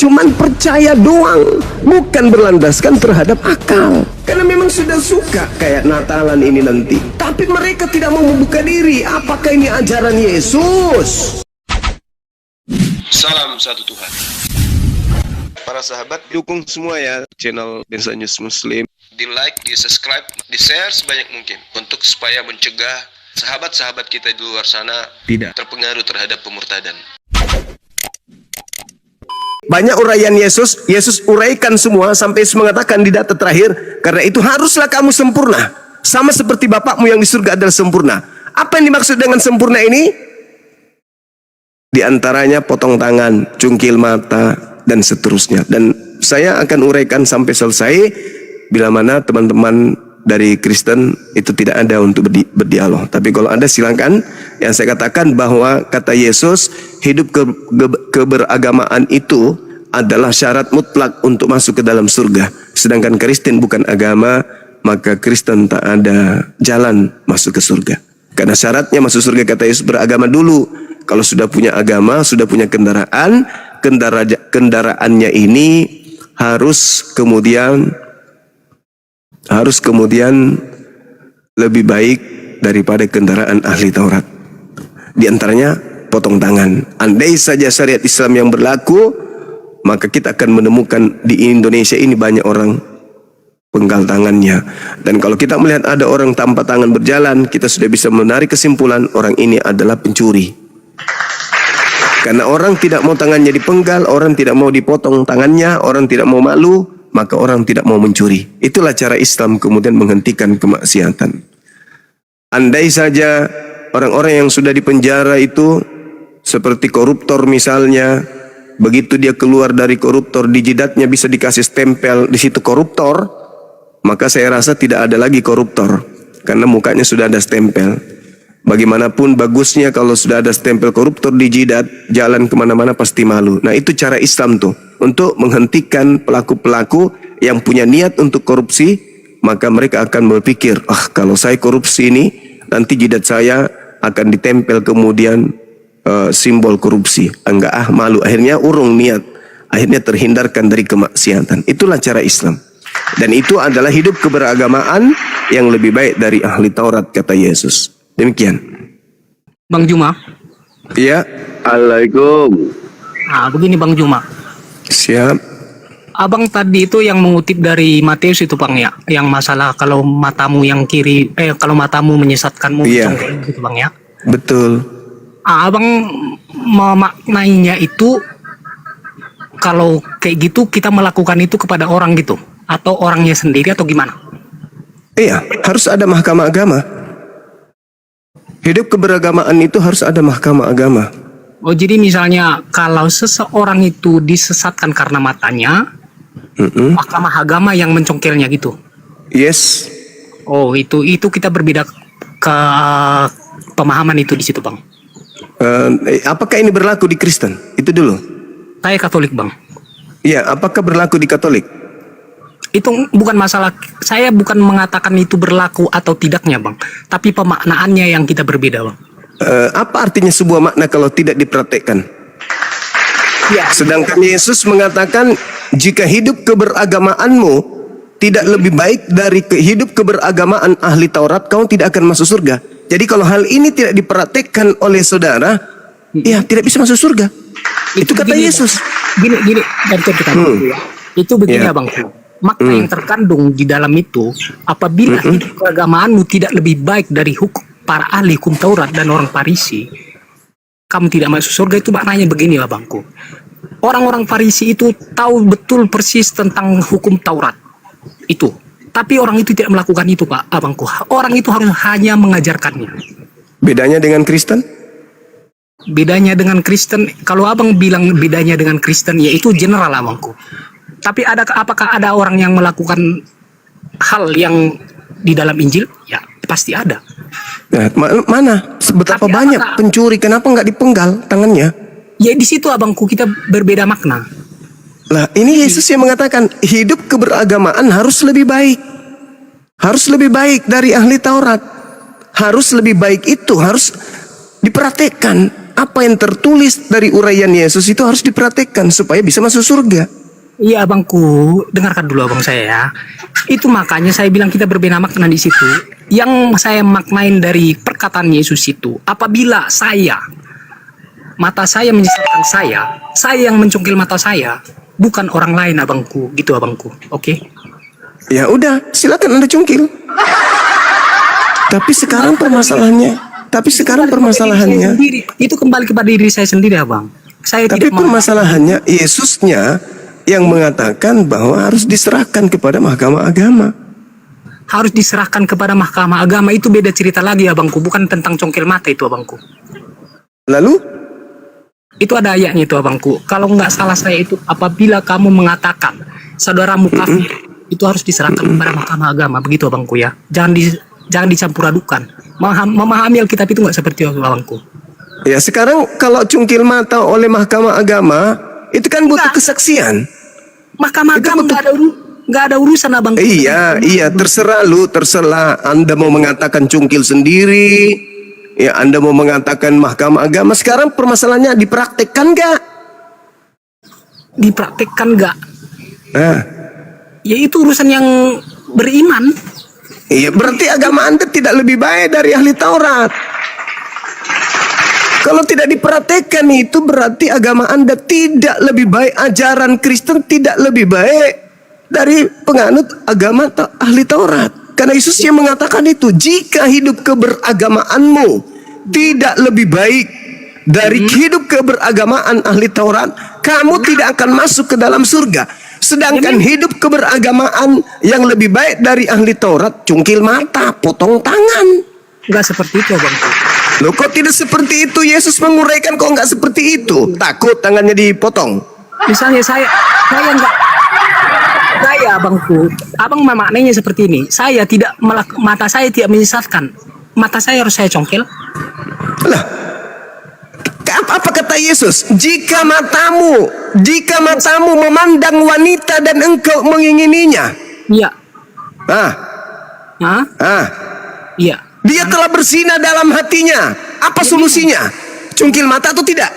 cuman percaya doang, bukan berlandaskan terhadap akal. Karena memang sudah suka kayak Natalan ini nanti, tapi mereka tidak mau membuka diri. Apakah ini ajaran Yesus? Salam satu Tuhan. Para sahabat, dukung semua ya channel Densa News Muslim. Di like, di subscribe, di share sebanyak mungkin untuk supaya mencegah sahabat-sahabat kita di luar sana tidak terpengaruh terhadap pemurtadan. Banyak uraian Yesus uraikan semua sampai Yesus mengatakan di data terakhir, karena itu haruslah kamu sempurna, sama seperti Bapakmu yang di surga adalah sempurna. Apa yang dimaksud dengan sempurna ini? Di antaranya potong tangan, cungkil mata, dan seterusnya. Dan saya akan uraikan sampai selesai, bila mana teman-teman dari Kristen itu tidak ada untuk berdialog. Tapi kalau ada silakan. Yang saya katakan bahwa kata Yesus, hidup keberagamaan itu adalah syarat mutlak untuk masuk ke dalam surga. Sedangkan Kristen bukan agama, maka Kristen tak ada jalan masuk ke surga. Karena syaratnya masuk surga kata Yesus beragama dulu. Kalau sudah punya agama, sudah punya kendaraannya ini harus kemudian lebih baik daripada kendaraan ahli Taurat. Di antaranya potong tangan. Andai saja syariat Islam yang berlaku, maka kita akan menemukan di Indonesia ini banyak orang penggal tangannya. Dan kalau kita melihat ada orang tanpa tangan berjalan, kita sudah bisa menarik kesimpulan orang ini adalah pencuri. Karena orang tidak mau tangannya dipenggal, orang tidak mau dipotong tangannya, orang tidak mau malu, maka orang tidak mau mencuri. Itulah cara Islam kemudian menghentikan kemaksiatan. Andai saja orang-orang yang sudah dipenjara itu seperti koruptor misalnya, begitu dia keluar dari koruptor, di jidatnya bisa dikasih stempel di situ koruptor, maka saya rasa tidak ada lagi koruptor karena mukanya sudah ada stempel. Bagaimanapun bagusnya kalau sudah ada stempel koruptor di jidat, jalan kemana-mana pasti malu. Nah itu cara Islam tuh, untuk menghentikan pelaku-pelaku yang punya niat untuk korupsi, maka mereka akan berpikir, kalau saya korupsi ini, nanti jidat saya akan ditempel kemudian simbol korupsi. Enggak, malu. Akhirnya urung niat, akhirnya terhindarkan dari kemaksiatan. Itulah cara Islam. Dan itu adalah hidup keberagamaan yang lebih baik dari ahli Taurat kata Yesus. Demikian. Bang Juma. Iya. Assalamualaikum. Nah, begini Bang Juma. Siap. Abang tadi itu yang mengutip dari Matius itu Bang ya, yang masalah kalau matamu yang kiri, kalau matamu menyesatkanmu, Iya. Gitu Bang ya. Betul. Abang memaknainya itu kalau kayak gitu kita melakukan itu kepada orang gitu, atau orangnya sendiri atau gimana? Iya, harus ada mahkamah agama. Hidup keberagamaan itu harus ada mahkamah agama. Oh, jadi misalnya kalau seseorang itu disesatkan karena matanya, mahkamah agama yang mencongkelnya gitu. Yes. Oh, itu kita berbeda ke pemahaman itu di situ, Bang. Apakah ini berlaku di Kristen? Itu dulu. Saya Katolik, Bang. Iya, apakah berlaku di Katolik? Itu bukan masalah, saya bukan mengatakan itu berlaku atau tidaknya, Bang. Tapi pemaknaannya yang kita berbeda, Bang. Apa artinya sebuah makna kalau tidak dipraktekkan? Ya. Sedangkan Yesus mengatakan, jika hidup keberagamaanmu tidak lebih baik dari hidup keberagamaan ahli Taurat, kau tidak akan masuk surga. Jadi kalau hal ini tidak dipraktekkan oleh saudara, ya tidak bisa masuk surga. Itu kata gini, Yesus. Gini, dan kita ya. Itu begini, Ya. Bang. Makna yang terkandung di dalam itu, apabila hidup keagamaanmu tidak lebih baik dari hukum para ahli hukum Taurat dan orang Farisi, kamu tidak masuk surga. Itu maknanya beginilah, Bangku. Orang-orang Farisi itu tahu betul persis tentang hukum Taurat itu, tapi orang itu tidak melakukan itu, Pak Abangku. Orang itu harus hanya mengajarkannya. Bedanya dengan Kristen? Bedanya dengan Kristen, kalau abang bilang bedanya dengan Kristen, yaitu general, Abangku. Tapi apakah ada orang yang melakukan hal yang di dalam Injil? Ya, pasti ada. Nah, mana? Betapa Tapi banyak apakah- pencuri, kenapa nggak dipenggal tangannya? Ya di situ Abangku kita berbeda makna. Lah, ini Yesus yang mengatakan hidup keberagamaan harus lebih baik. Harus lebih baik dari ahli Taurat. Harus lebih baik itu harus dipraktekkan. apa yang tertulis dari uraian Yesus itu harus diperhatikan supaya bisa masuk surga. Iya abangku, dengarkan dulu abang saya ya. Itu makanya saya bilang kita berbeda makna di situ. Yang saya maknain dari perkataan Yesus itu, apabila mata saya menyesatkan saya yang mencungkil mata saya, bukan orang lain abangku, gitu abangku. Oke? Ya udah, silakan Anda cungkil. Tapi sekarang permasalahannya, Itu kembali kepada diri saya sendiri abang. Saya tapi tidak mau. permasalahannya Yesusnya yang mengatakan bahwa harus diserahkan kepada Mahkamah Agama. Harus diserahkan kepada Mahkamah Agama, itu beda cerita lagi abangku, bukan tentang congkel mata itu abangku. Lalu Itu ada ayatnya itu abangku. Kalau nggak salah saya itu, apabila kamu mengatakan saudaramu kafir, itu harus diserahkan kepada Mahkamah Agama, begitu abangku ya. Jangan dicampur adukan. Memahami Alkitab itu nggak seperti itu abangku. ya sekarang kalau cungkil mata oleh Mahkamah Agama itu kan butuh kesaksian. Mahkamah Itu Agama nggak ada urusan abangku. Iya, terserah lu, terserah Anda mau mengatakan cungkil sendiri, ya Anda mau mengatakan Mahkamah Agama. Sekarang permasalahannya dipraktekkan nggak? Dipraktekkan nggak? Nah, Ya itu urusan yang beriman. iya berarti agama Anda tidak lebih baik dari ahli Taurat. Kalau tidak dipraktekkan itu berarti agama Anda tidak lebih baik, ajaran Kristen tidak lebih baik dari penganut agama ahli Taurat. Karena Yesus yang mengatakan itu, jika hidup keberagamaanmu tidak lebih baik dari hidup keberagamaan ahli Taurat, kamu tidak akan masuk ke dalam surga. Sedangkan hidup keberagamaan yang lebih baik dari ahli Taurat, cungkil mata, potong tangan. Nggak seperti itu abangku. Loh kok tidak seperti itu? Yesus menguraikan kok nggak seperti itu? Takut tangannya dipotong. Misalnya saya abangku, abang memaknainya seperti ini. Mata saya tidak menyesatkan. Mata saya harus saya congkel. Lah, apa kata Yesus? Jika matamu memandang wanita dan engkau mengingininya. Iya. Hah? Iya. Dia telah berzina dalam hatinya. Apa solusinya? Cungkil mata atau tidak?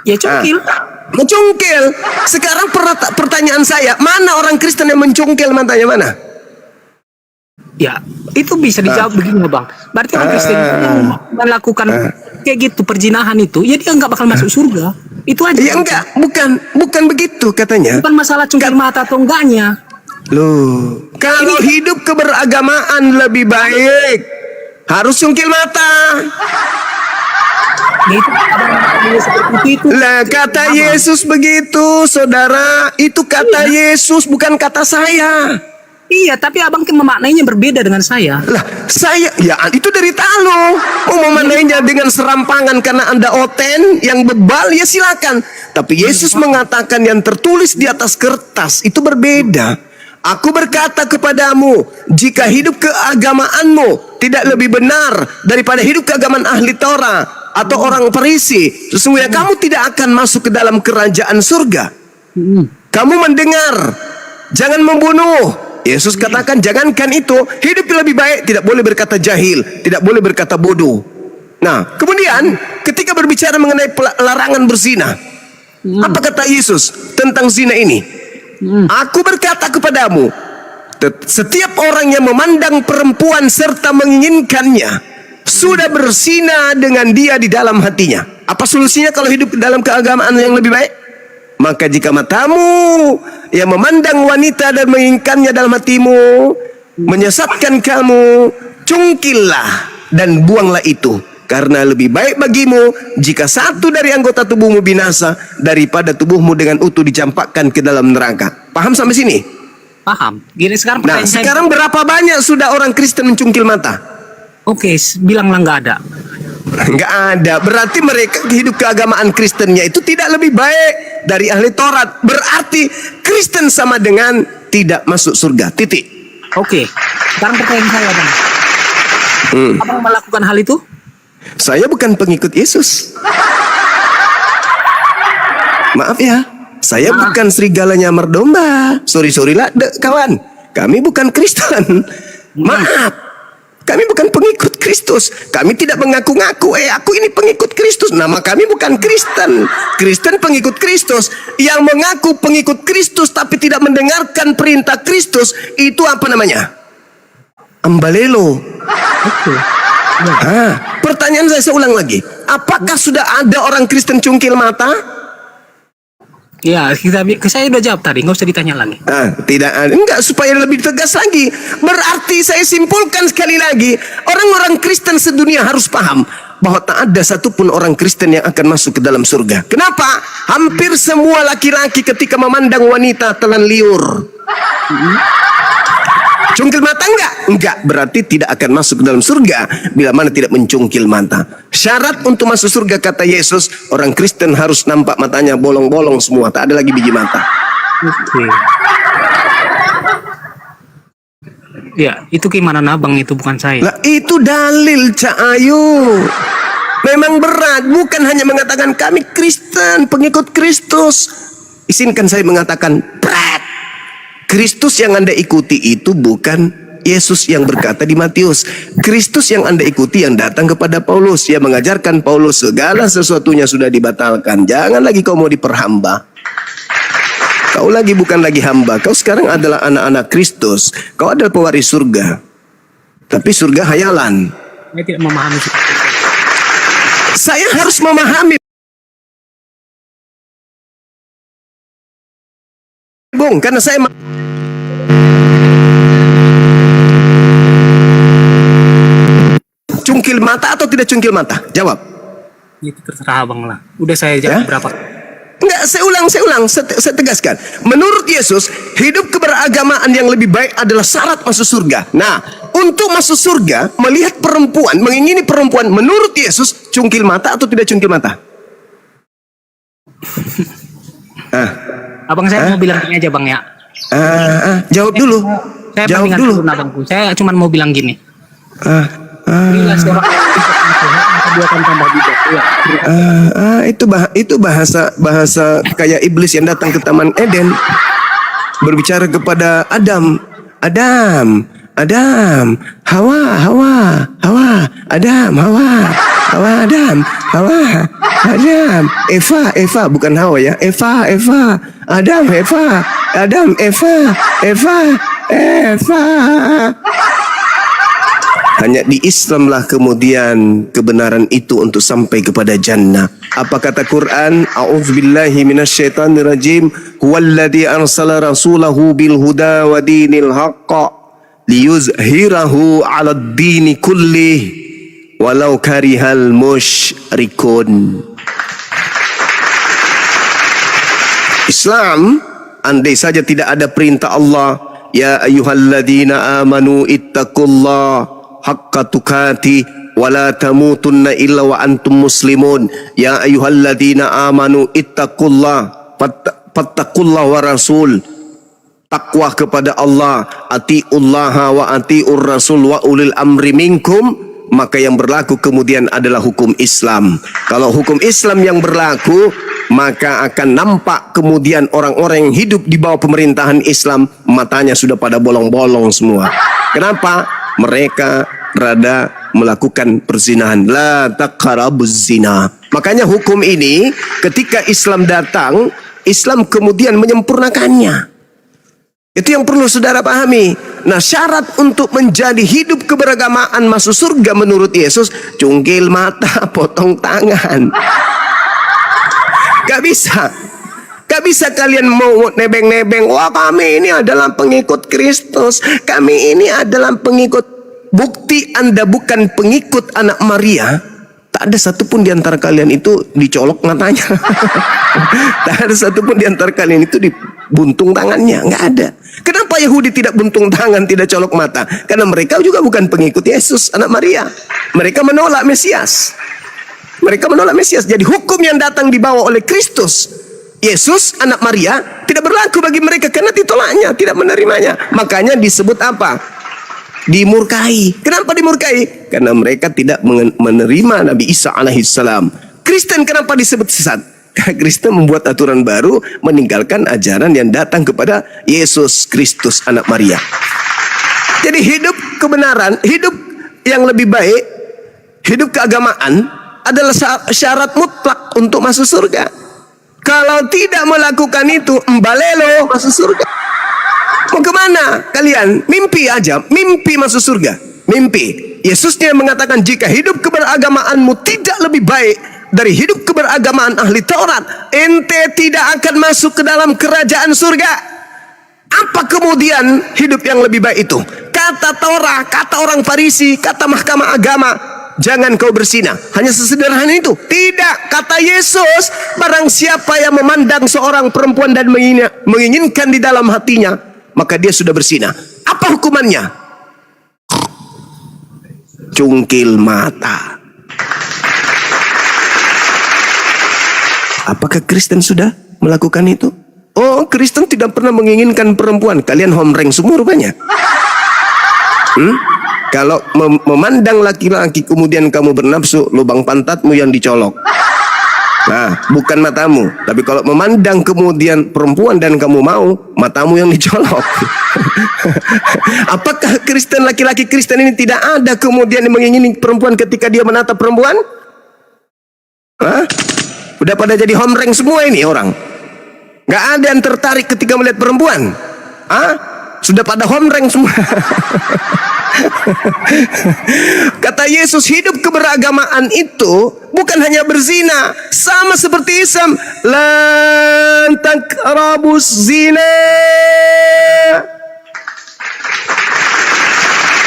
Ya cungkil. Mencungkil. Sekarang pertanyaan saya, mana orang Kristen yang mencungkil matanya mana? Ya, itu bisa dijawab begini bang. Berarti orang Kristen yang melakukan kayak gitu perzinahan itu, ya dia nggak bakal masuk surga. Itu aja. Ya enggak, bukan begitu katanya. Bukan masalah cungkil mata atau enggaknya. Loh, kalau hidup keberagamaan lebih baik, harus cungkil mata. Ya itu abang seperti itu. Lah kata Yesus begitu, saudara. Itu kata Yesus, bukan kata saya. Iya, tapi abang kan memaknainya berbeda dengan saya. Lah, saya ya itu dari talo. Mau memaknainya dengan serampangan karena Anda oten yang bebal ya silakan. Tapi Yesus mengatakan yang tertulis di atas kertas itu berbeda. Aku berkata kepadamu, jika hidup keagamaanmu tidak lebih benar daripada hidup keagamaan ahli Taurat atau orang Farisi, sesungguhnya kamu tidak akan masuk ke dalam kerajaan surga. Kamu mendengar, jangan membunuh. Yesus katakan, jangankan itu, hidup lebih baik, tidak boleh berkata jahil, tidak boleh berkata bodoh. Nah, kemudian ketika berbicara mengenai larangan berzina, apa kata Yesus tentang zina ini? Aku berkata kepadamu, setiap orang yang memandang perempuan serta menginginkannya sudah berzina dengan dia di dalam hatinya. Apa solusinya kalau hidup dalam keagamaan yang lebih baik? Maka jika matamu yang memandang wanita dan menginginkannya dalam hatimu menyesatkan kamu, cungkillah dan buanglah itu. Karena lebih baik bagimu jika satu dari anggota tubuhmu binasa daripada tubuhmu dengan utuh dicampakkan ke dalam neraka. Paham sampai sini? Paham. Gini sekarang Nah, sekarang berapa banyak sudah orang Kristen mencungkil mata? Oke, bilanglah nggak ada. Nggak ada. Berarti mereka hidup keagamaan Kristennya itu tidak lebih baik dari ahli Taurat. Berarti Kristen sama dengan tidak masuk surga. Titik. Oke. Sekarang pertanyaan saya bang. Abang melakukan hal itu? Saya bukan pengikut Yesus. Maaf ya, saya bukan serigalanya merdomba. Sorry lah kawan, kami bukan Kristen. Maaf. Kami bukan pengikut Kristus. Kami tidak mengaku-ngaku, aku ini pengikut Kristus. Nama kami bukan Kristen. Kristen pengikut Kristus. Yang mengaku pengikut Kristus tapi tidak mendengarkan perintah Kristus, itu apa namanya? Ambalelo. Pertanyaan saya ulang lagi. Apakah sudah ada orang Kristen cungkil mata? Ya, saya udah jawab tadi, nggak usah ditanya lagi. Tidak, enggak, supaya lebih tegas lagi. Berarti saya simpulkan sekali lagi, orang-orang Kristen sedunia harus paham bahwa tak ada satupun orang Kristen yang akan masuk ke dalam surga. Kenapa? Hampir semua laki-laki ketika memandang wanita telan liur. Cungkil mata enggak? Enggak, berarti tidak akan masuk ke dalam surga bila mana tidak mencungkil mata. Syarat untuk masuk surga kata Yesus, orang Kristen harus nampak matanya bolong-bolong semua, tak ada lagi biji mata. Ya, itu gimana abang, itu bukan saya. Lah itu dalil Cak Ayu. Memang berat, bukan hanya mengatakan kami Kristen, pengikut Kristus. Izinkan saya mengatakan, berat. Kristus yang Anda ikuti itu bukan Yesus yang berkata di Matius. Kristus yang Anda ikuti yang datang kepada Paulus. Yang mengajarkan Paulus segala sesuatunya sudah dibatalkan. Jangan lagi kau mau diperhamba. Kau lagi bukan lagi hamba. Kau sekarang adalah anak-anak Kristus. Kau adalah pewaris surga. Tapi surga hayalan. Saya tidak memahami. Saya harus memahami. Bung, karena saya cungkil mata atau tidak cungkil mata? Jawab. Itu terserah abang lah. Udah saya jawab berapa? Enggak, saya ulang, saya tegaskan. Menurut Yesus, hidup keberagamaan yang lebih baik adalah syarat masuk surga. Nah, untuk masuk surga, melihat perempuan, mengingini perempuan, menurut Yesus, cungkil mata atau tidak cungkil mata? Abang saya mau bilang gini aja bang ya. Jawab dulu. Saya Jawab bandingkan dulu. dulu abangku. Saya cuma mau bilang gini. Bila seorang yang bijak nasihat, maka dia akan tambah bijak. Itu bahasa kayak iblis yang datang ke Taman Eden, berbicara kepada Adam, Hawa, Adam, Eva, bukan Hawa ya, Eva, Adam, Eva. Hanya di Islamlah kemudian kebenaran itu untuk sampai kepada jannah. Apa kata Quran? A'udzubillahi minasyaitonirrajim. Huwallazi arsala rasulahu bil huda wa dinil haqq liyuzhirahu 'alad dini kullih walau karihal musyrikun. Islam, andai saja tidak ada perintah Allah, ya ayyuhalladzina amanu ittaqullah haqqa tukati wa la tamutunna illa wa antum muslimun. Ya ayyuhalladzina amanu ittaqullah fattaqullaha wa rasul. Takwa kepada Allah, atiullaha wa atiur rasul wa ulil amri minkum. Maka yang berlaku kemudian adalah hukum Islam. Kalau hukum Islam yang berlaku, maka akan nampak kemudian orang-orang yang hidup di bawah pemerintahan Islam, matanya sudah pada bolong-bolong semua. Kenapa? Mereka rada melakukan perzinahan. La taqrabuz zina. Makanya hukum ini ketika Islam datang, Islam kemudian menyempurnakannya. Itu yang perlu saudara pahami. Nah, syarat untuk menjadi hidup keberagamaan masuk surga menurut Yesus, cungkil mata, potong tangan. Gak bisa. Gak bisa kalian mau nebeng-nebeng, wah kami ini adalah pengikut Kristus, kami ini adalah pengikut. Bukti Anda bukan pengikut anak Maria, tak ada satupun di antara kalian itu dicolok matanya. Tak ada satupun di antara kalian itu dibuntung tangannya, nggak ada. Kenapa Yahudi tidak buntung tangan, tidak colok mata? Karena mereka juga bukan pengikut Yesus, anak Maria. Mereka menolak Mesias. Mereka menolak Mesias. Jadi hukum yang datang dibawa oleh Kristus, Yesus, anak Maria, tidak berlaku bagi mereka karena ditolaknya, tidak menerimanya. Makanya disebut apa? Dimurkai. Kenapa dimurkai? Karena mereka tidak menerima Nabi Isa alaihissalam. Kristen kenapa disebut sesat? Karena Kristen membuat aturan baru, meninggalkan ajaran yang datang kepada Yesus Kristus anak Maria. Jadi hidup kebenaran, hidup yang lebih baik, hidup keagamaan adalah syarat mutlak untuk masuk surga. Kalau tidak melakukan itu, embalelo masuk surga. Mau kemana kalian? Mimpi aja, mimpi masuk surga. Mimpi. Yesusnya mengatakan, jika hidup keberagamaanmu tidak lebih baik dari hidup keberagamaan ahli Taurat, ente tidak akan masuk ke dalam kerajaan surga. Apa kemudian hidup yang lebih baik itu? Kata Torah, kata orang Farisi, kata mahkamah agama, jangan kau berzina. Hanya sesederhana itu? Tidak. Kata Yesus, barang siapa yang memandang seorang perempuan dan menginginkan di dalam hatinya, maka dia sudah berzina. Apa hukumannya? Cungkil mata. Apakah Kristen sudah melakukan itu? Oh, Kristen tidak pernah menginginkan perempuan. Kalian homreng semua rupanya. Kalau memandang laki-laki kemudian kamu bernafsu, lubang pantatmu yang dicolok. Nah, bukan matamu. Tapi kalau memandang kemudian perempuan dan kamu mau, matamu yang dicolok. Apakah Kristen, laki-laki Kristen ini tidak ada kemudian yang mengingini perempuan ketika dia menatap perempuan? Hah? Udah pada jadi homreng semua ini orang. Gak ada yang tertarik ketika melihat perempuan. Hah? Sudah pada homreng semua. Kata Yesus, hidup keberagamaan itu bukan hanya berzina. Sama seperti Islam. Lan taqrabuz zina.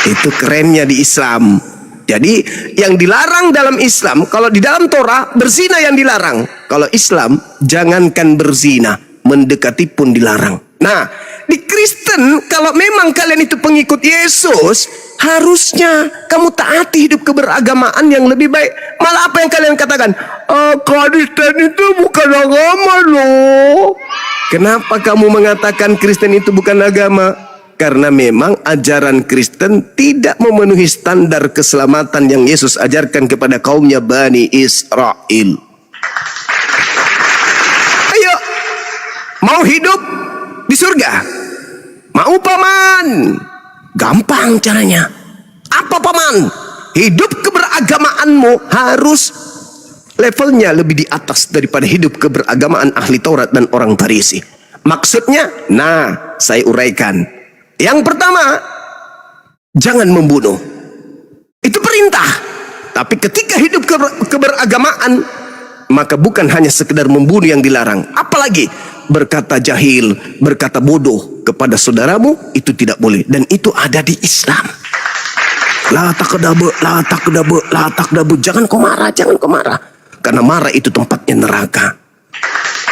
Itu kerennya di Islam. Jadi yang dilarang dalam Islam, kalau di dalam Torah berzina yang dilarang. Kalau Islam jangankan berzina, mendekati pun dilarang. Nah, di Kristen kalau memang kalian itu pengikut Yesus, harusnya kamu taati hidup keberagamaan yang lebih baik. Malah apa yang kalian katakan? Kristen itu bukan agama loh. Kenapa kamu mengatakan Kristen itu bukan agama? Karena memang ajaran Kristen tidak memenuhi standar keselamatan yang Yesus ajarkan kepada kaumnya Bani Israel. Ayo, mau hidup di surga? Mau paman? Gampang caranya. Apa paman? Hidup keberagamaanmu harus levelnya lebih di atas daripada hidup keberagamaan ahli Taurat dan orang Farisi. Maksudnya, nah, saya uraikan. Yang pertama, jangan membunuh. Itu perintah. Tapi ketika hidup keberagamaan, maka bukan hanya sekedar membunuh yang dilarang. Apalagi berkata jahil, berkata bodoh kepada saudaramu, itu tidak boleh. Dan itu ada di Islam. La taqdabu, la taqdabu, la taqdabu. Jangan kau marah, jangan kau marah. Karena marah itu tempatnya neraka.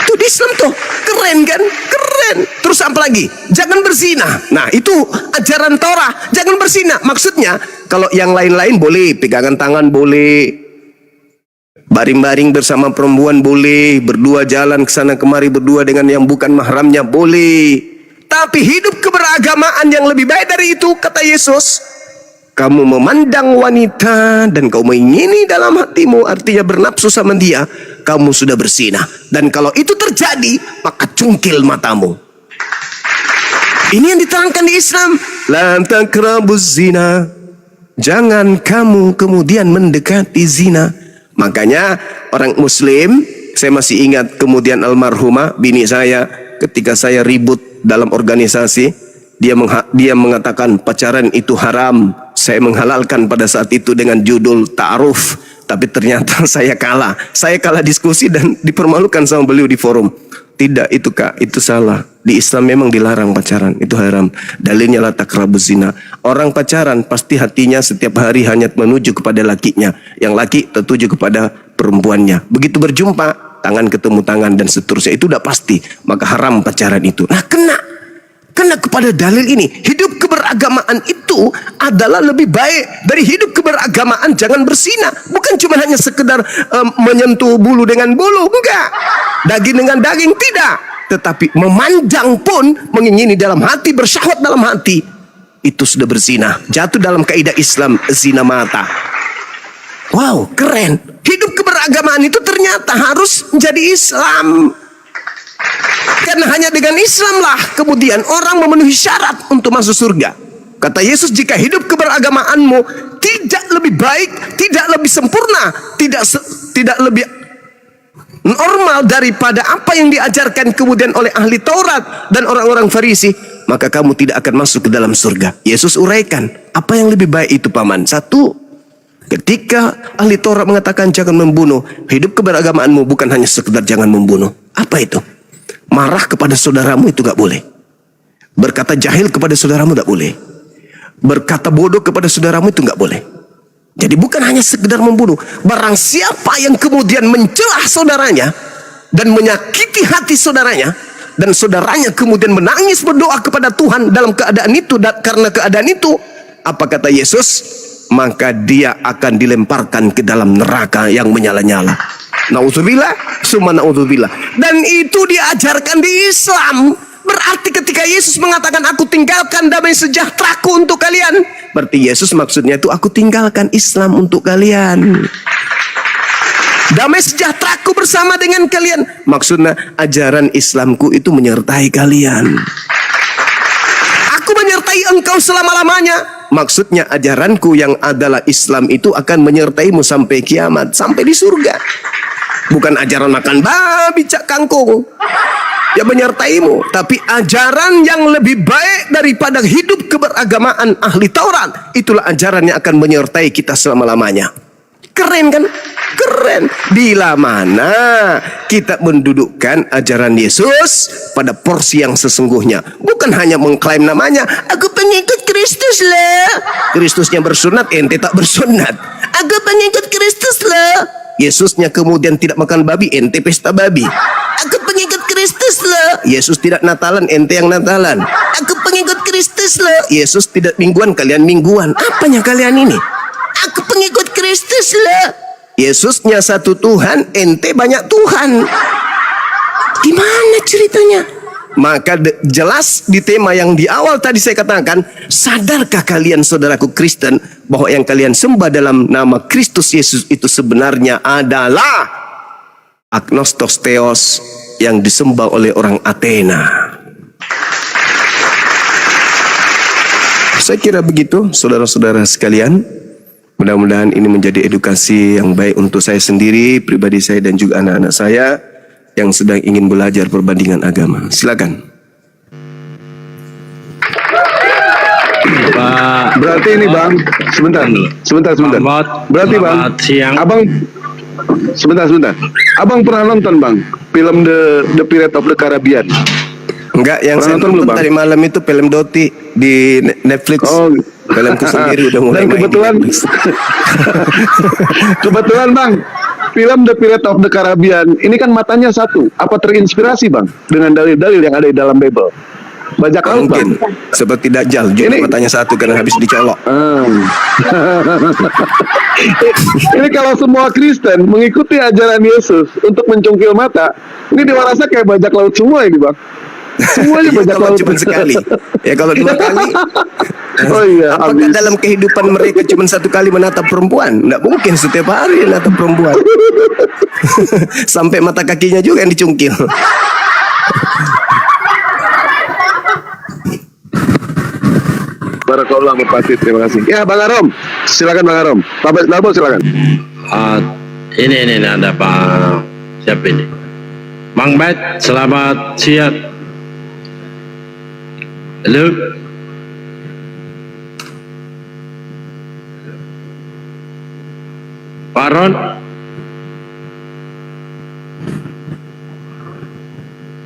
Itu di Islam tuh. Keren kan? Keren. Terus apa lagi? Jangan berzina. Nah, itu ajaran Torah. Jangan berzina. Maksudnya, kalau yang lain-lain boleh. Pegangan tangan boleh. Baring-baring bersama perempuan boleh. Berdua jalan ke sana kemari berdua dengan yang bukan mahramnya boleh. Tapi hidup keberagamaan yang lebih baik dari itu, kata Yesus, kamu memandang wanita dan kau mengingini dalam hatimu, artinya bernafsu sama dia, kamu sudah berzina. Dan kalau itu terjadi, maka cungkil matamu. Ini yang diterangkan di Islam. Lan taqrabuz zina. Jangan kamu kemudian mendekati zina. Makanya orang Muslim, saya masih ingat kemudian almarhumah bini saya, ketika saya ribut dalam organisasi, dia mengatakan pacaran itu haram. Saya menghalalkan pada saat itu dengan judul ta'aruf. Tapi ternyata saya kalah. Saya kalah diskusi dan dipermalukan sama beliau di forum. Tidak, itu kak, itu salah. Di Islam memang dilarang pacaran, itu haram. Dalilnya la taqrabuz zina. Orang pacaran pasti hatinya setiap hari hanya menuju kepada lakinya. Yang laki tertuju kepada perempuannya. Begitu berjumpa, tangan ketemu tangan dan seterusnya. Itu udah pasti. Maka haram pacaran itu. Nah, kena kepada dalil ini. Hidup keberagamaan itu adalah lebih baik dari hidup keberagamaan jangan berzina. Bukan cuma hanya sekedar menyentuh bulu dengan bulu, enggak. Daging dengan daging, tidak. Tetapi memandang pun, mengingini dalam hati, bersyahwat dalam hati, itu sudah berzina. Jatuh dalam kaidah Islam, zina mata. Wow, keren. Hidup keberagamaan itu ternyata harus menjadi Islam. Karena hanya dengan Islamlah kemudian orang memenuhi syarat untuk masuk surga. Kata Yesus, jika hidup keberagamaanmu tidak lebih baik, tidak lebih sempurna, tidak lebih normal daripada apa yang diajarkan kemudian oleh ahli Taurat dan orang-orang Farisi, maka kamu tidak akan masuk ke dalam surga. Yesus uraikan, apa yang lebih baik itu paman? Satu, ketika ahli Taurat mengatakan jangan membunuh, hidup keberagamaanmu bukan hanya sekedar jangan membunuh. Apa itu? Marah kepada saudaramu itu gak boleh. Berkata jahil kepada saudaramu gak boleh. Berkata bodoh kepada saudaramu itu gak boleh. Jadi bukan hanya sekedar membunuh. Barang siapa yang kemudian mencelah saudaranya dan menyakiti hati saudaranya, dan saudaranya kemudian menangis berdoa kepada Tuhan dalam keadaan itu, dan karena keadaan itu, apa kata Yesus? Maka dia akan dilemparkan ke dalam neraka yang menyala-nyala. Na'udzubillah, summa na'udzubillah. Dan itu diajarkan di Islam. Berarti ketika Yesus mengatakan aku tinggalkan damai sejahteraku untuk kalian, berarti Yesus maksudnya itu aku tinggalkan Islam untuk kalian. Damai sejahteraku bersama dengan kalian, maksudnya ajaran Islamku itu menyertai kalian. Aku menyertai engkau selama-lamanya, maksudnya ajaranku yang adalah Islam itu akan menyertaimu sampai kiamat, sampai di surga. Bukan ajaran makan babi cak kangkung ya menyertaimu, tapi ajaran yang lebih baik daripada hidup keberagamaan ahli Taurat, itulah ajaran yang akan menyertai kita selama-lamanya. Keren kan? Keren. Bila mana kita mendudukkan ajaran Yesus pada porsi yang sesungguhnya, bukan hanya mengklaim namanya, aku pengikut Kristus lah, Kristusnya bersunat, ente tak bersunat. Aku pengikut Kristus lah, Yesusnya kemudian tidak makan babi, ente pesta babi. Aku pengikut Kristus loh, Yesus tidak Natalan, ente yang Natalan. Aku pengikut Kristus loh, Yesus tidak mingguan, kalian mingguan. Apanya kalian ini? Aku pengikut Kristus loh, Yesusnya satu Tuhan, ente banyak Tuhan. Gimana ceritanya? Maka jelas di tema yang di awal tadi saya katakan, sadarkah kalian saudaraku Kristen bahwa yang kalian sembah dalam nama Kristus Yesus itu sebenarnya adalah agnostos theos yang disembah oleh orang Athena. Saya kira begitu saudara-saudara sekalian. Mudah-mudahan ini menjadi edukasi yang baik untuk saya sendiri, pribadi saya dan juga anak-anak saya yang sedang ingin belajar perbandingan agama. Silakan. Pak, Berarti ini bang, sebentar. Berarti bang, siang. abang, sebentar. Abang pernah nonton bang, film The Pirate of the Caribbean? Enggak, yang saya nonton tadi malam itu film Doti di Netflix. Oh, filmku sendiri udah mulai dan kebetulan, kebetulan bang, film The Pirate of the Caribbean ini kan matanya satu. Apa terinspirasi bang dengan dalil-dalil yang ada di dalam Bible? Bajak laut bang. Mungkin seperti Dajjal juga Ini- matanya satu karena habis dicolok. Ini kalau semua Kristen mengikuti ajaran Yesus untuk mencungkil mata, ini dewasa kayak bajak laut semua ini bang. Semuanya Iya, bajak kalau laut. cuma sekali. Ya kalau dua kali. Oh iya, Apakah habis. dalam kehidupan mereka cuma satu kali menatap perempuan? Nggak mungkin setiap hari menatap perempuan. Sampai mata kakinya juga yang dicungkil. Barakallah Merpati, terima kasih. Ya Bang Arom, silakan Bang Arom. Pak Nabo silakan. Ini ada Pak, siapa ini? Bang Bet, selamat siang. Halo. Pak Ron.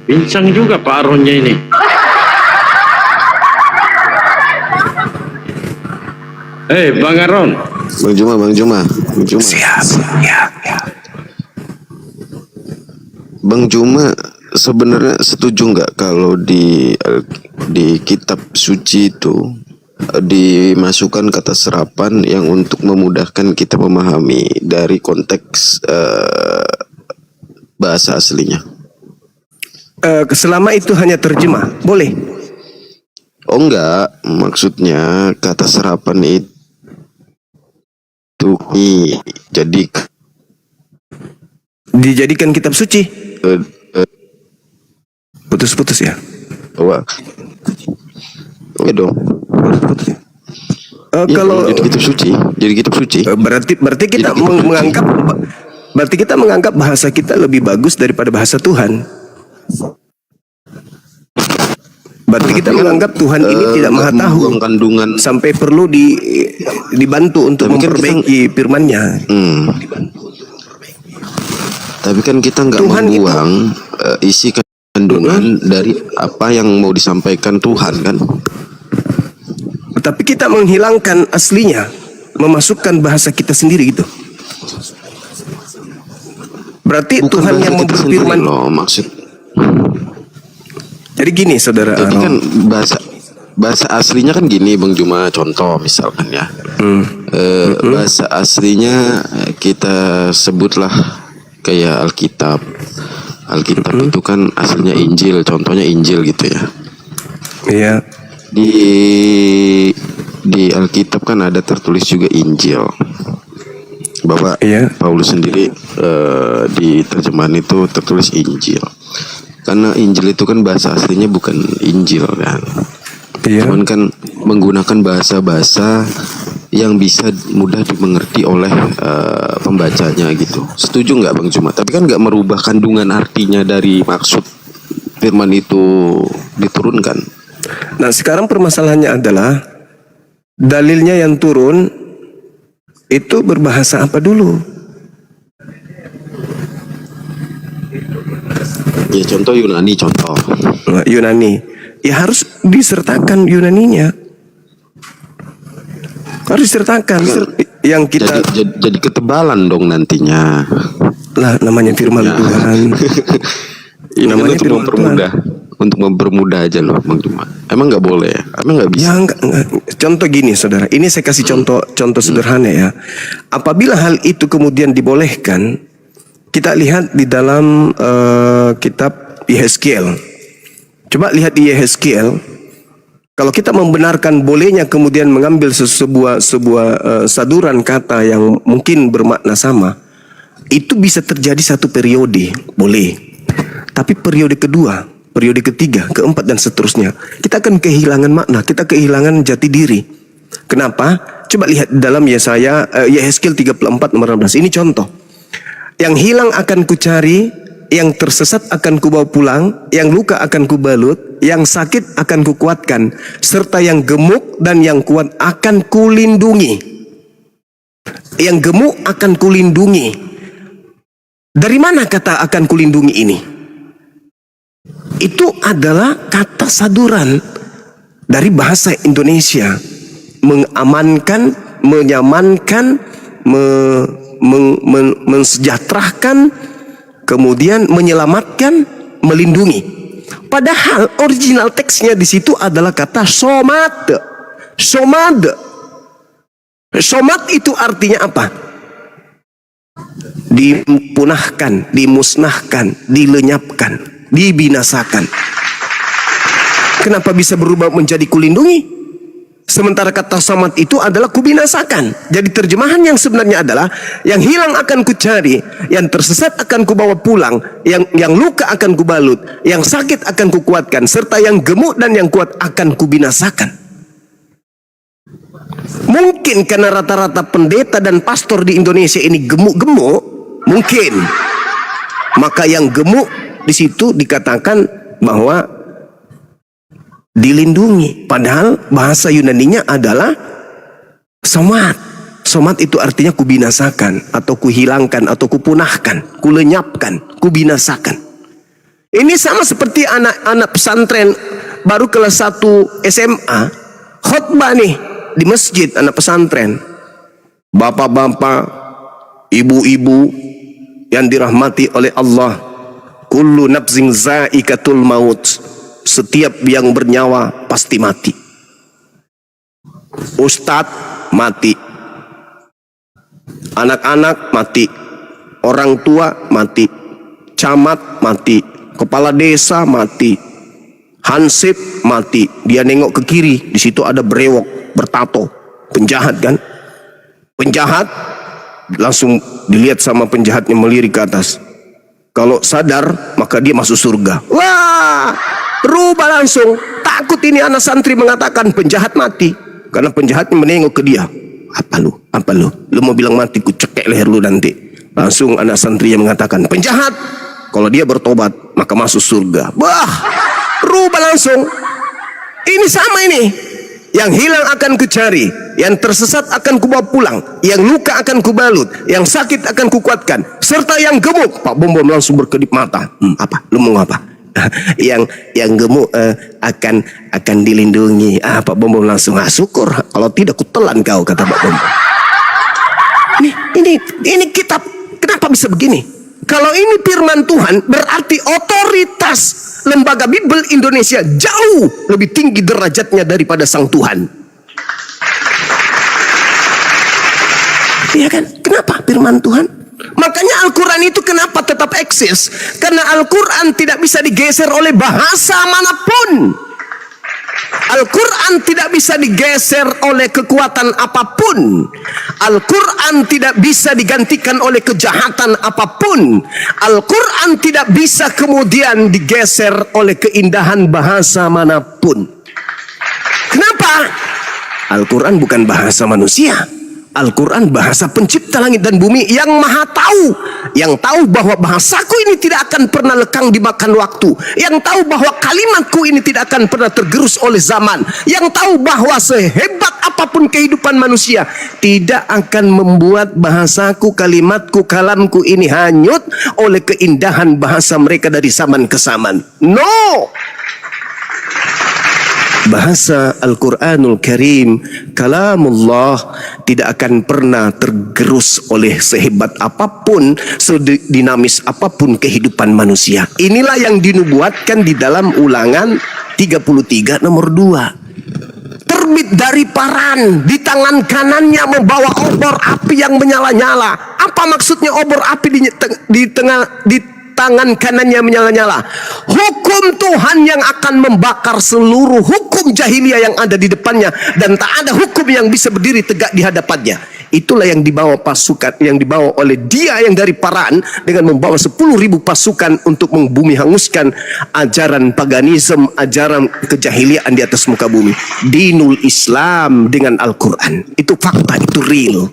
Bincang juga Pak Ronnya ini. Bang Aron. Bang Juma. Siap. Ya. Bang Juma sebenarnya setuju nggak kalau di kitab suci itu dimasukkan kata serapan yang untuk memudahkan kita memahami dari konteks bahasa aslinya? Selama itu hanya terjemah, boleh. Oh enggak, maksudnya kata serapan itu jadi Dijadikan kitab suci. Putus-putus ya. wah, oke dong. Putus-putus ya. Kalau jadi kitab suci, jadi kitab suci. berarti kita Jadi kitab suci. menganggap bahasa kita lebih bagus daripada bahasa Tuhan. Berarti kita Tapi kan, menganggap Tuhan ini tidak maha nggak tahu membuang kandungan. sampai perlu dibantu untuk Tapi kan memperbaiki firman-Nya. Tapi kan kita nggak Tuhan itu- membuang isi kandungan dari apa yang mau disampaikan Tuhan kan. Tapi kita menghilangkan aslinya, memasukkan bahasa kita sendiri gitu. Berarti Bukan Tuhan bahasa yang kita sendiri berfirman. loh maksud. Jadi gini saudara Tapi Arom. kan bahasa aslinya kan gini Bang Juma, contoh misalkan ya. Bahasa aslinya kita sebutlah kayak Alkitab. Alkitab itu kan aslinya Injil, contohnya Injil gitu ya. Iya. Di Alkitab kan ada tertulis juga Injil. Bahwa Iya. Paulus sendiri di terjemahan itu tertulis Injil. Karena Injil itu kan bahasa aslinya bukan Injil kan. Iya. Cuman kan menggunakan bahasa-bahasa yang bisa mudah dimengerti oleh pembacanya gitu. Setuju nggak Bang Juma? Tapi kan nggak merubah kandungan artinya dari maksud firman itu diturunkan. Nah sekarang permasalahannya adalah dalilnya yang turun itu berbahasa apa dulu? Ya contoh Yunani contoh. Nah, Yunani. Ya harus disertakan Yunaninya. Harus disertakan. Yang kita Jadi ketebalan dong nantinya. lah namanya firman Ya. Tuhan. Ini kan Namanya untuk firman mempermudah, untuk mempermudah aja loh Bang Juma. Emang nggak boleh ya? Emang nggak bisa? Ya enggak. Contoh gini saudara, ini saya kasih contoh sederhana ya. Apabila hal itu kemudian dibolehkan, kita lihat di dalam kitab Yehezkiel. Coba lihat di Yehezkiel. Kalau kita membenarkan bolehnya kemudian mengambil sebuah saduran kata yang mungkin bermakna sama, itu bisa terjadi satu periode, boleh. Tapi periode kedua, periode ketiga, keempat dan seterusnya, kita akan kehilangan makna, kita kehilangan jati diri. Kenapa? Coba lihat dalam Yehezkiel 34 nomor 16. Ini contoh. Yang hilang akan kucari, yang tersesat akan kubawa pulang, yang luka akan kubalut, yang sakit akan kukuatkan, serta yang gemuk dan yang kuat akan kulindungi. Yang gemuk akan kulindungi. Dari mana kata akan kulindungi ini? Itu adalah kata saduran dari bahasa Indonesia, mengamankan, menyamankan, mensejahterakan, kemudian menyelamatkan, melindungi. Padahal original teksnya di situ adalah kata somad. Somad. Somad itu artinya apa? Dipunahkan, dimusnahkan, dilenyapkan, dibinasakan. Kenapa bisa berubah menjadi kulindungi? Sementara kata somad itu adalah kubinasakan. Jadi terjemahan yang sebenarnya adalah yang hilang akan kucari, yang tersesat akan kubawa pulang, yang luka akan kubalut, yang sakit akan kukuatkan, serta yang gemuk dan yang kuat akan kubinasakan. Mungkin karena rata-rata pendeta dan pastor di Indonesia ini gemuk-gemuk, mungkin. Maka yang gemuk di situ dikatakan bahwa dilindungi. Padahal bahasa Yunaninya adalah somat. Somat itu artinya kubinasakan, atau kuhilangkan, atau kupunahkan, kulenyapkan, kubinasakan. Ini sama seperti anak-anak pesantren baru kelas 1 SMA, khotbah nih di masjid anak pesantren. Bapak-bapak, ibu-ibu yang dirahmati oleh Allah, kullu nafsin zaikatul maut. Setiap yang bernyawa pasti mati. Ustadz mati, anak-anak mati, orang tua mati, camat mati, kepala desa mati, hansip mati. Dia nengok ke kiri, di situ ada brewok bertato, penjahat kan? Penjahat langsung dilihat sama penjahatnya melirik ke atas. Kalau sadar maka dia masuk surga. Wah! Rubah langsung. Takut ini anak santri mengatakan penjahat mati. Karena penjahatnya menengok ke dia. Apa lu? Lu mau bilang mati, ku cekek leher lu nanti. Langsung anak santri yang mengatakan, penjahat, kalau dia bertobat, maka masuk surga. Bah, rubah langsung. Ini sama ini. Yang hilang akan kucari, yang tersesat akan kubawa pulang, yang luka akan kubalut, yang sakit akan kukuatkan, serta yang gemuk. Pak Bom Bom langsung berkedip mata. Apa? Lu mau apa? yang gemuk akan dilindungi. Pak Bom Bom langsung syukur. Kalau tidak kutelan kau, kata Pak Bom Bom. Ini kitab. Kenapa bisa begini? Kalau ini firman Tuhan, berarti otoritas lembaga Bible Indonesia jauh lebih tinggi derajatnya daripada sang Tuhan. Iya kan? Kenapa firman Tuhan? Makanya Al-Quran itu kenapa tetap eksis? Karena Al-Quran tidak bisa digeser oleh bahasa manapun. Al-Quran tidak bisa digeser oleh kekuatan apapun. Al-Quran tidak bisa digantikan oleh kejahatan apapun. Al-Quran tidak bisa kemudian digeser oleh keindahan bahasa manapun. Kenapa? Al-Quran bukan bahasa manusia. Al-Quran bahasa pencipta langit dan bumi yang maha tahu. Yang tahu bahwa bahasaku ini tidak akan pernah lekang dimakan waktu. Yang tahu bahwa kalimatku ini tidak akan pernah tergerus oleh zaman. Yang tahu bahwa sehebat apapun kehidupan manusia, tidak akan membuat bahasaku, kalimatku, kalamku ini hanyut oleh keindahan bahasa mereka dari zaman ke zaman. No! Bahasa Al-Quranul Karim, kalamullah, tidak akan pernah tergerus oleh sehebat apapun, sedinamis apapun kehidupan manusia. Inilah yang dinubuatkan di dalam Ulangan 33 nomor 2. Terbit dari paran, di tangan kanannya membawa obor api yang menyala-nyala. Apa maksudnya obor api di tangan kanannya menyala-nyala? Hukum Tuhan yang akan membakar seluruh hukum jahiliyah yang ada di depannya, dan tak ada hukum yang bisa berdiri tegak di hadapannya. Itulah yang dibawa pasukan, yang dibawa oleh dia yang dari Paran dengan membawa 10.000 pasukan untuk membumi hanguskan ajaran paganisme, ajaran kejahiliaan di atas muka bumi. Dinul Islam dengan Al-Quran. Itu fakta, itu real.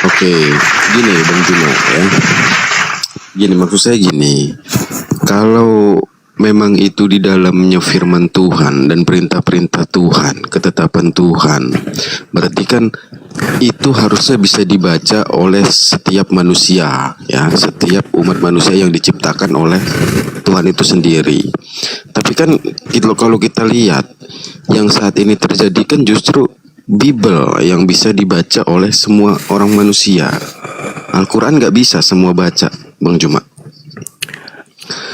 Oke, gini Bang Juno ya. Gini, maksud saya gini, kalau memang itu di dalamnya firman Tuhan dan perintah-perintah Tuhan, ketetapan Tuhan, berarti kan itu harusnya bisa dibaca oleh setiap manusia, ya, setiap umat manusia yang diciptakan oleh Tuhan itu sendiri. Tapi kan kalau kita lihat yang saat ini terjadi kan justru Bible yang bisa dibaca oleh semua orang manusia. Al-Quran nggak bisa semua baca, Bang Juma.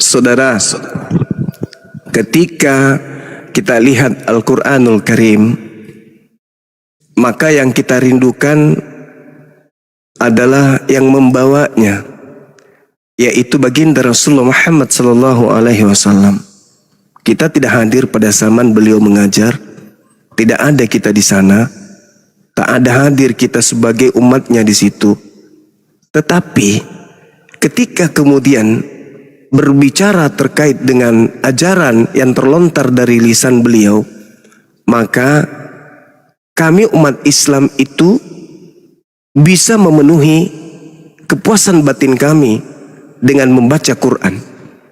Saudara, ketika kita lihat Al-Quranul Karim, maka yang kita rindukan adalah yang membawanya, yaitu baginda Rasulullah Muhammad SAW. Kita tidak hadir pada zaman beliau mengajar, tidak ada kita di sana, tak ada hadir kita sebagai umatnya di situ. Tetapi ketika kemudian berbicara terkait dengan ajaran yang terlontar dari lisan beliau, maka kami umat Islam itu bisa memenuhi kepuasan batin kami dengan membaca Quran.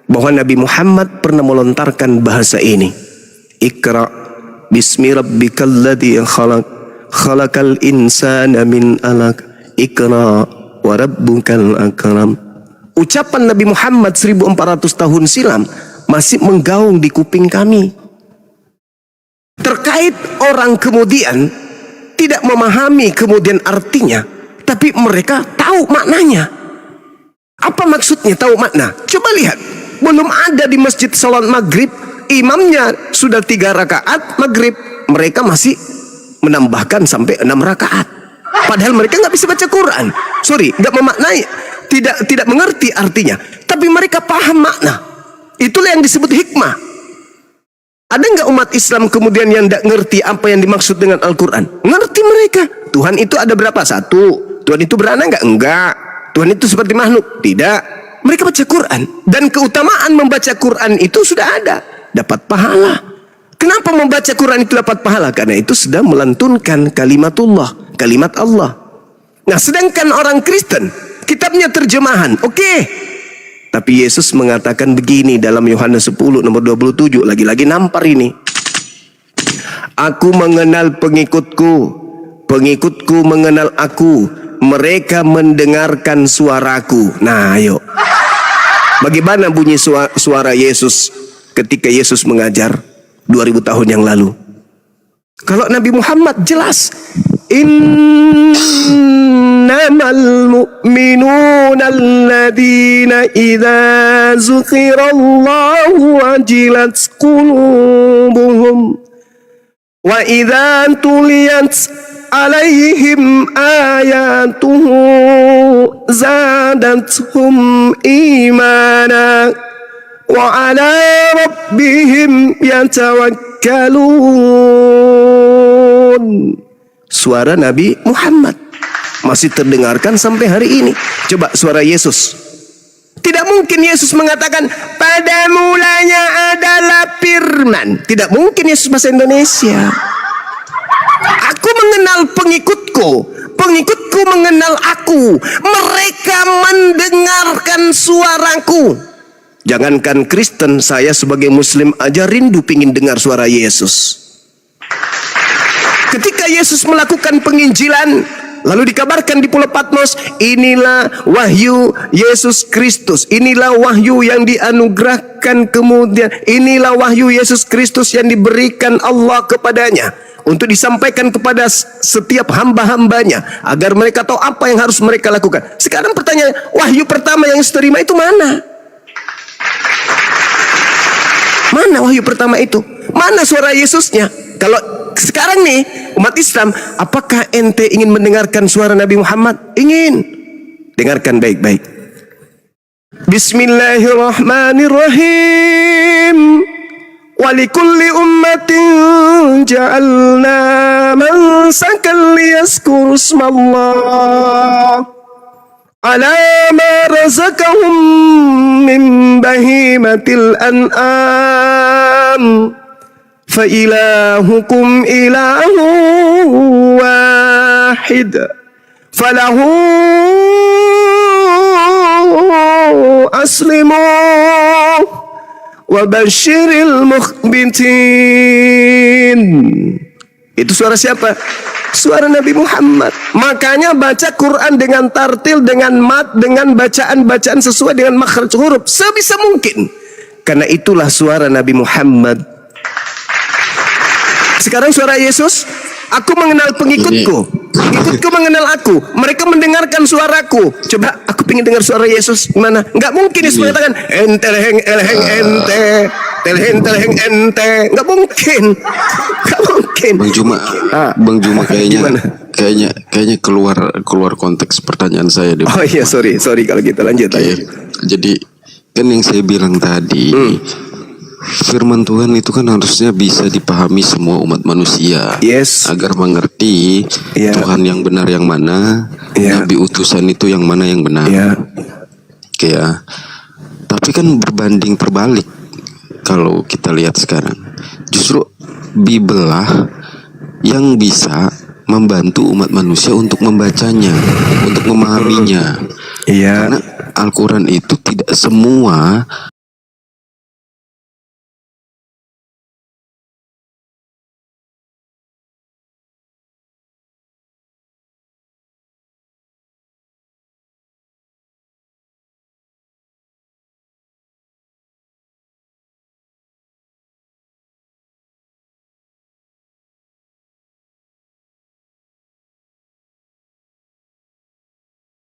Bahwa Nabi Muhammad pernah melontarkan bahasa ini. Iqra bismi rabbikal ladzi khalaq, khalaqal insana min alaq, iqra wa rabbukal akram. Ucapan Nabi Muhammad 1400 tahun silam masih menggaung di kuping kami. Terkait orang kemudian tidak memahami kemudian artinya, tapi mereka tahu maknanya. Apa maksudnya tahu makna? Coba lihat, belum ada di masjid salat maghrib, imamnya sudah 3 rakaat maghrib, mereka masih menambahkan sampai 6 rakaat. Padahal mereka nggak bisa baca Quran. Sorry, nggak memaknai, tidak mengerti artinya. Tapi mereka paham makna. Itulah yang disebut hikmah. Ada nggak umat Islam kemudian yang tidak ngerti apa yang dimaksud dengan Al-Quran? Ngerti mereka. Tuhan itu ada berapa? 1. Tuhan itu beranak nggak? Enggak. Tuhan itu seperti makhluk? Tidak. Mereka baca Quran. Dan keutamaan membaca Quran itu sudah ada. Dapat pahala. Kenapa membaca Quran itu dapat pahala? Karena itu sedang melantunkan kalimatullah, kalimat Allah. Nah, sedangkan orang Kristen, kitabnya terjemahan, oke. Tapi Yesus mengatakan begini dalam Yohanes 10 nomor 27, lagi-lagi nampar ini. Aku mengenal pengikutku, pengikutku mengenal aku, mereka mendengarkan suaraku. Nah, ayo. Bagaimana bunyi suara Yesus ketika Yesus mengajar 2000 tahun yang lalu? Kalau Nabi Muhammad jelas, innamal mu'minuna alladhina idza dzukirallahu wajilat qulubuhum wa idza tuliyat alaihim ayatuhu zadathum imana wa ala rabbihim yatawakkalun. Suara Nabi Muhammad masih terdengarkan sampai hari ini. Coba suara Yesus. Tidak mungkin Yesus mengatakan pada mulanya adalah firman. Tidak mungkin Yesus bahasa Indonesia. Aku mengenal pengikutku, pengikutku mengenal aku, mereka mendengarkan suaraku. Jangankan Kristen, saya sebagai Muslim aja rindu pingin dengar suara Yesus. Ketika Yesus melakukan penginjilan, lalu dikabarkan di Pulau Patmos, inilah wahyu Yesus Kristus, inilah wahyu yang dianugerahkan kemudian, inilah wahyu Yesus Kristus yang diberikan Allah kepadanya untuk disampaikan kepada setiap hamba-hambanya agar mereka tahu apa yang harus mereka lakukan. Sekarang pertanyaan, wahyu pertama yang diterima itu mana? Mana wahyu pertama itu? Mana suara Yesusnya? Kalau sekarang nih umat Islam, apakah ente ingin mendengarkan suara Nabi Muhammad? Ingin. Dengarkan baik-baik. Bismillahirrahmanirrahim. Walikulli ummatin ja'alna mansakan liyazkuru ismallah ala ma razaqahum min bahimatil an'am fa ilahukum ilahu wahid falahu aslimu wa basyiril mukhbitin. Itu suara siapa? Suara Nabi Muhammad. Makanya baca Quran dengan tartil, dengan mat, dengan bacaan-bacaan sesuai dengan makhraj huruf sebisa mungkin. Karena itulah suara Nabi Muhammad. Sekarang suara Yesus, aku mengenal pengikutku, pengikutku mengenal aku, mereka mendengarkan suaraku. Coba aku pengen dengar suara Yesus gimana? Enggak mungkin Yesus mengatakan ente leheng eleheng ente, teleheng teleheng ente. Enggak mungkin. Enggak mungkin. Bang Juma kayaknya keluar konteks pertanyaan saya deh. Oh iya, sorry kalau gitu, lanjut aja. Jadi kan yang saya bilang tadi, firman Tuhan itu kan harusnya bisa dipahami semua umat manusia, agar mengerti Tuhan yang benar yang mana, Nabi utusan itu yang mana yang benar. Oke ya. Tapi kan berbanding terbalik kalau kita lihat sekarang, justru Bible lah yang bisa membantu umat manusia untuk membacanya, untuk memahaminya. Karena Al-Quran itu tidak semua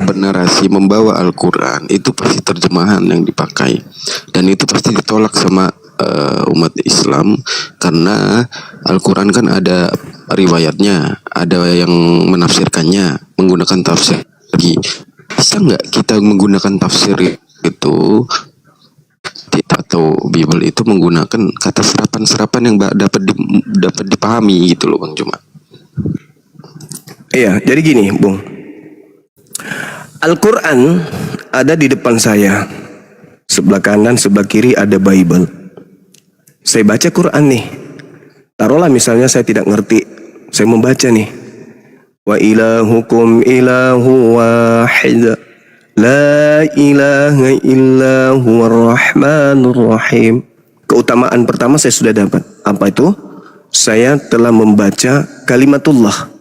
bernarasi membawa Al-Quran, itu pasti terjemahan yang dipakai, dan itu pasti ditolak sama umat Islam, karena Al-Quran kan ada riwayatnya, ada yang menafsirkannya menggunakan tafsir. Bisa nggak kita menggunakan tafsir itu atau Bible itu menggunakan kata serapan-serapan yang dapat dipahami gitu loh Bang Juma? Iya, jadi gini Bung, Al-Quran ada di depan saya, sebelah kanan, sebelah kiri ada Bible. Saya baca Quran nih, Taruhlah misalnya saya tidak ngerti, saya membaca nih. Wa ilahukum ilahu wahid. La ilaha illa huwar rahmanur rahim. Keutamaan pertama saya sudah dapat. Apa itu? Saya telah membaca kalimatullah.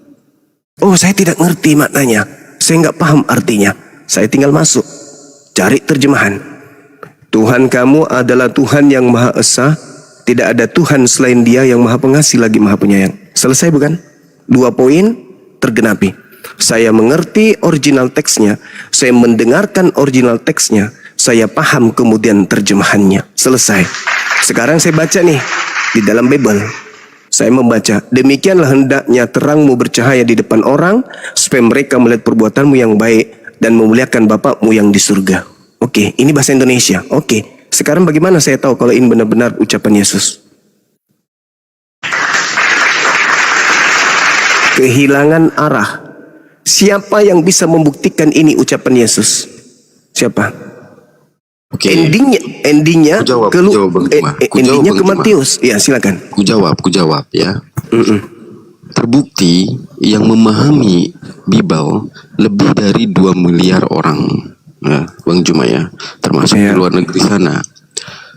Oh, saya tidak ngerti maknanya. Saya nggak paham artinya. Saya tinggal masuk, cari terjemahan. Tuhan kamu adalah Tuhan yang Maha Esa. Tidak ada Tuhan selain Dia yang Maha Pengasih lagi Maha Penyayang. Selesai bukan? 2 poin tergenapi. Saya mengerti original teksnya, saya mendengarkan original teksnya, saya paham kemudian terjemahannya. Selesai. Sekarang saya baca nih di dalam Bible. Saya membaca, demikianlah hendaknya terangmu bercahaya di depan orang, supaya mereka melihat perbuatanmu yang baik dan memuliakan Bapakmu yang di surga. Oke, ini bahasa Indonesia. Oke, sekarang bagaimana saya tahu kalau ini benar-benar ucapan Yesus? Kehilangan arah. Siapa yang bisa membuktikan ini ucapan Yesus? Siapa? Oke. Endingnya Ku jawab, Bang Juma. endingnya ke Bang Juma. Matius. Ya, silakan. Ku jawab ya. Terbukti yang memahami Bible lebih dari 2 miliar orang, ya, Bang Juma ya, termasuk di luar negeri sana.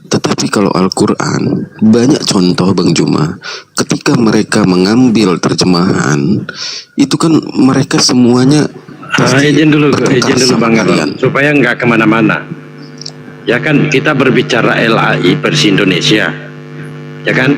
Tetapi kalau Al-Quran, banyak contoh Bang Juma, ketika mereka mengambil terjemahan, itu kan mereka semuanya izin dulu sama Bang kalian. Aron, supaya nggak kemana-mana. Ya kan, kita berbicara LAI versi Indonesia, ya kan?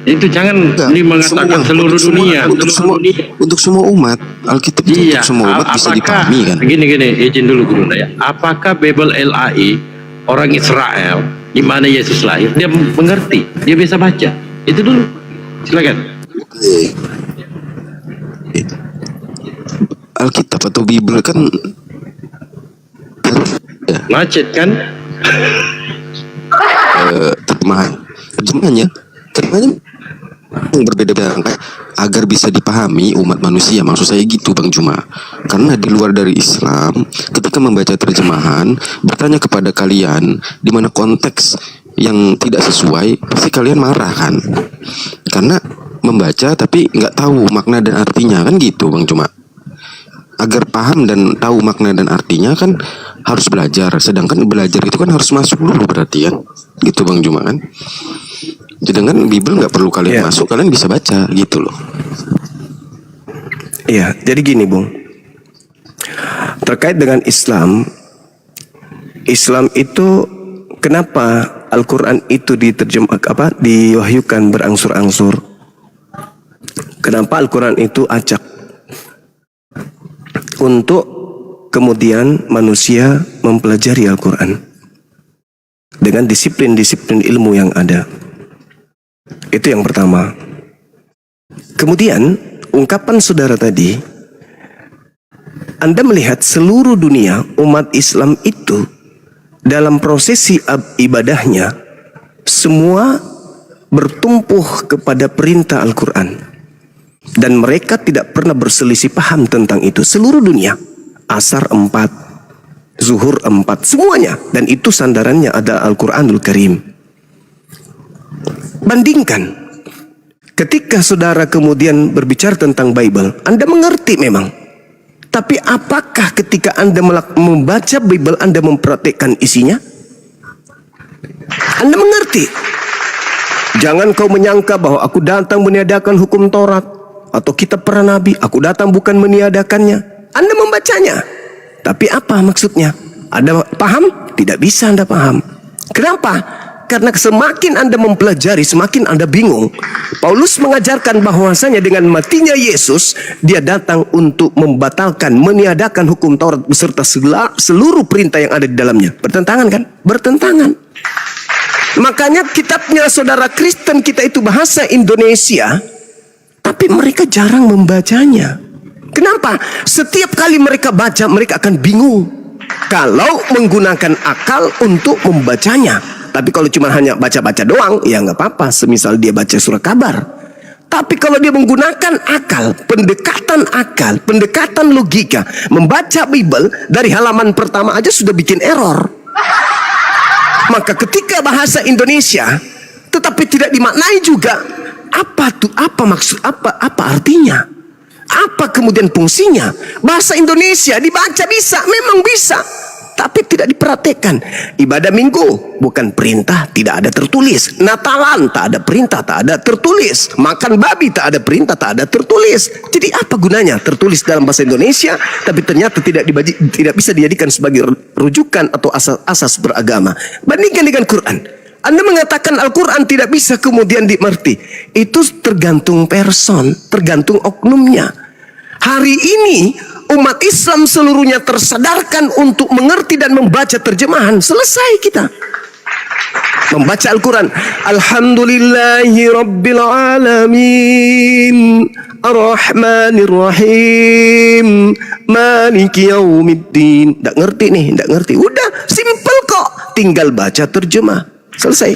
Itu jangan mengatakan seluruh dunia. Untuk semua umat, Alkitab itu Iya, untuk semua umat bisa dipahami kan? Gini, izin dulu ya. Apakah Bible LAI orang Israel di mana Yesus lahir, dia mengerti, dia bisa baca? Itu dulu, silakan. Alkitab atau Bible kan ya, Macet kan? terjemahannya yang berbeda-beda agar bisa dipahami umat manusia, maksud saya gitu Bang Juma. Karena di luar dari Islam, ketika membaca terjemahan, bertanya kepada kalian di mana konteks yang tidak sesuai, pasti kalian marah kan? Karena membaca tapi nggak tahu makna dan artinya, kan gitu Bang Juma. Agar paham dan tahu makna dan artinya kan harus belajar, sedangkan belajar itu kan harus masuk dulu berarti kan, gitu Bang Juma kan. Sedangkan Bible nggak perlu kalian masuk, kalian bisa baca gitu loh. Iya, jadi gini Bung, terkait dengan Islam itu kenapa Al-Quran itu diwahyukan berangsur-angsur? Kenapa Al-Quran itu acak? Untuk kemudian manusia mempelajari Al-Quran dengan disiplin-disiplin ilmu yang ada. Itu yang pertama. Kemudian ungkapan saudara tadi, Anda melihat seluruh dunia umat Islam itu dalam prosesi ibadahnya semua bertumpuh kepada perintah Al-Quran. Dan mereka tidak pernah berselisih paham tentang itu. Seluruh dunia, Asar 4, Zuhur 4, semuanya. Dan itu sandarannya ada Al-Quranul Karim. Bandingkan, ketika saudara kemudian berbicara tentang Bible, Anda mengerti memang. Tapi apakah ketika Anda membaca Bible, Anda mempraktikkan isinya? Anda mengerti. Jangan kau menyangka bahwa aku datang meniadakan hukum Taurat atau kitab para nabi. Aku datang bukan meniadakannya. Anda membacanya, tapi apa maksudnya? Anda paham? Tidak bisa Anda paham. Kenapa? Karena semakin Anda mempelajari, semakin Anda bingung. Paulus mengajarkan bahwasanya dengan matinya Yesus, dia datang untuk membatalkan, meniadakan hukum Taurat beserta seluruh perintah yang ada di dalamnya. Bertentangan kan? Bertentangan. Makanya kitabnya saudara Kristen kita itu bahasa Indonesia, tapi mereka jarang membacanya. Kenapa? Setiap kali mereka baca, mereka akan bingung kalau menggunakan akal untuk membacanya. Tapi kalau cuma hanya baca-baca doang, ya nggak apa-apa. Semisal dia baca surah kabar. Tapi kalau dia menggunakan akal, pendekatan logika, membaca Bible dari halaman pertama aja sudah bikin error. Maka ketika bahasa Indonesia tetapi tidak dimaknai juga, Apa tuh? Apa maksud? Apa artinya? Apa kemudian fungsinya? Bahasa Indonesia dibaca bisa, memang bisa, tapi tidak diperhatikan. Ibadah minggu bukan perintah, tidak ada tertulis. Natalan tak ada perintah, tak ada tertulis. Makan babi tak ada perintah, tak ada tertulis. Jadi apa gunanya tertulis dalam bahasa Indonesia, tapi ternyata tidak bisa dijadikan sebagai rujukan atau asas beragama. Bandingkan dengan Quran. Anda mengatakan Al-Quran tidak bisa kemudian dimengerti. Itu tergantung person, tergantung oknumnya. Hari ini umat Islam seluruhnya tersadarkan untuk mengerti dan membaca terjemahan. Selesai kita membaca Al-Quran. Alhamdulillahi Rabbil Alamin, Ar-Rahmanir-Rahim, Maliki Yaumiddin. Tidak ngerti nih, tidak ngerti. Udah, simple kok. Tinggal baca terjemah. Selesai.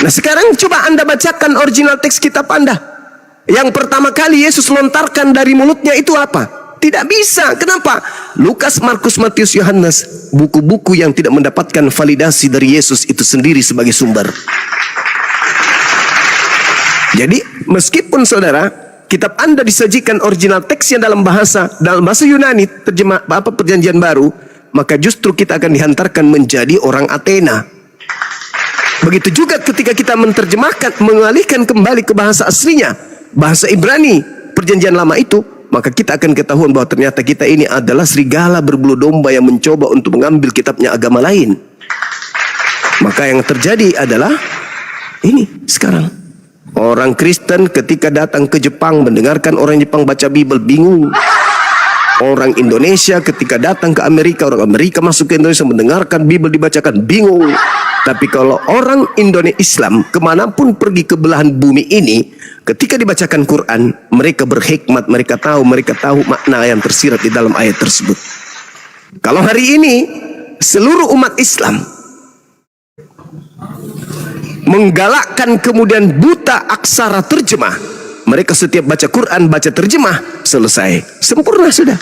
Nah sekarang coba Anda bacakan original teks kitab Anda. Yang pertama kali Yesus lontarkan dari mulutnya itu apa? Tidak bisa. Kenapa? Lukas, Markus, Matius, Yohanes, buku-buku yang tidak mendapatkan validasi dari Yesus itu sendiri sebagai sumber. Jadi meskipun saudara, kitab Anda disajikan original teksnya dalam bahasa Yunani, terjemah perjanjian baru, maka justru kita akan dihantarkan menjadi orang Athena. Begitu juga ketika kita menerjemahkan, mengalihkan kembali ke bahasa aslinya, bahasa Ibrani perjanjian lama itu, maka kita akan ketahuan bahwa ternyata kita ini adalah serigala berbulu domba yang mencoba untuk mengambil kitabnya agama lain. Maka yang terjadi adalah ini sekarang. Orang Kristen ketika datang ke Jepang mendengarkan orang Jepang baca Bible bingung. Orang Indonesia ketika datang ke Amerika, orang Amerika masuk ke Indonesia mendengarkan Bible dibacakan bingung. Tapi kalau orang Indonesia Islam kemanapun pergi ke belahan bumi ini, ketika dibacakan Quran, mereka berhikmat, mereka tahu makna yang tersirat di dalam ayat tersebut. Kalau hari ini seluruh umat Islam menggalakkan kemudian buta aksara terjemah, mereka setiap baca Quran, baca terjemah, selesai, sempurna sudah.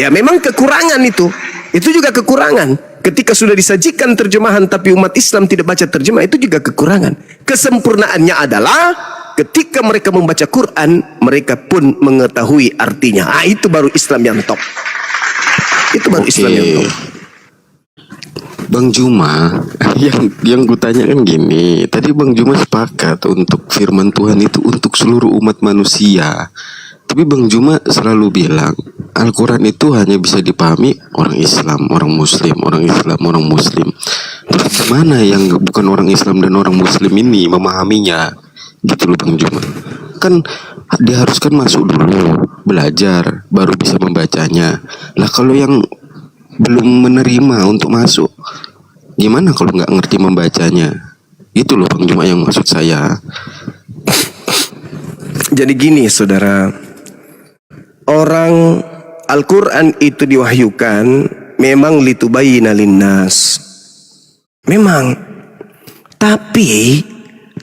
Ya memang kekurangan itu juga kekurangan. Ketika sudah disajikan terjemahan tapi umat Islam tidak baca terjemah, itu juga kekurangan. Kesempurnaannya adalah ketika mereka membaca Quran, mereka pun mengetahui artinya. Ah, itu baru Islam yang top. Itu baru Islam yang top. Bang Juma, yang kutanya kan gini, tadi Bang Juma sepakat untuk firman Tuhan itu untuk seluruh umat manusia. Tapi Bang Juma selalu bilang Al-Quran itu hanya bisa dipahami orang Islam, orang Muslim, orang Islam, orang Muslim. Terus gimana yang bukan orang Islam dan orang Muslim ini memahaminya? Gitu loh Bang Juma. Kan diharuskan masuk dulu, belajar, baru bisa membacanya. Lah kalau yang belum menerima untuk masuk, gimana kalau nggak ngerti membacanya? Itu loh Bang Juma yang maksud saya. Jadi gini saudara, orang Al-Quran itu diwahyukan memang litubayyina linnas, memang, tapi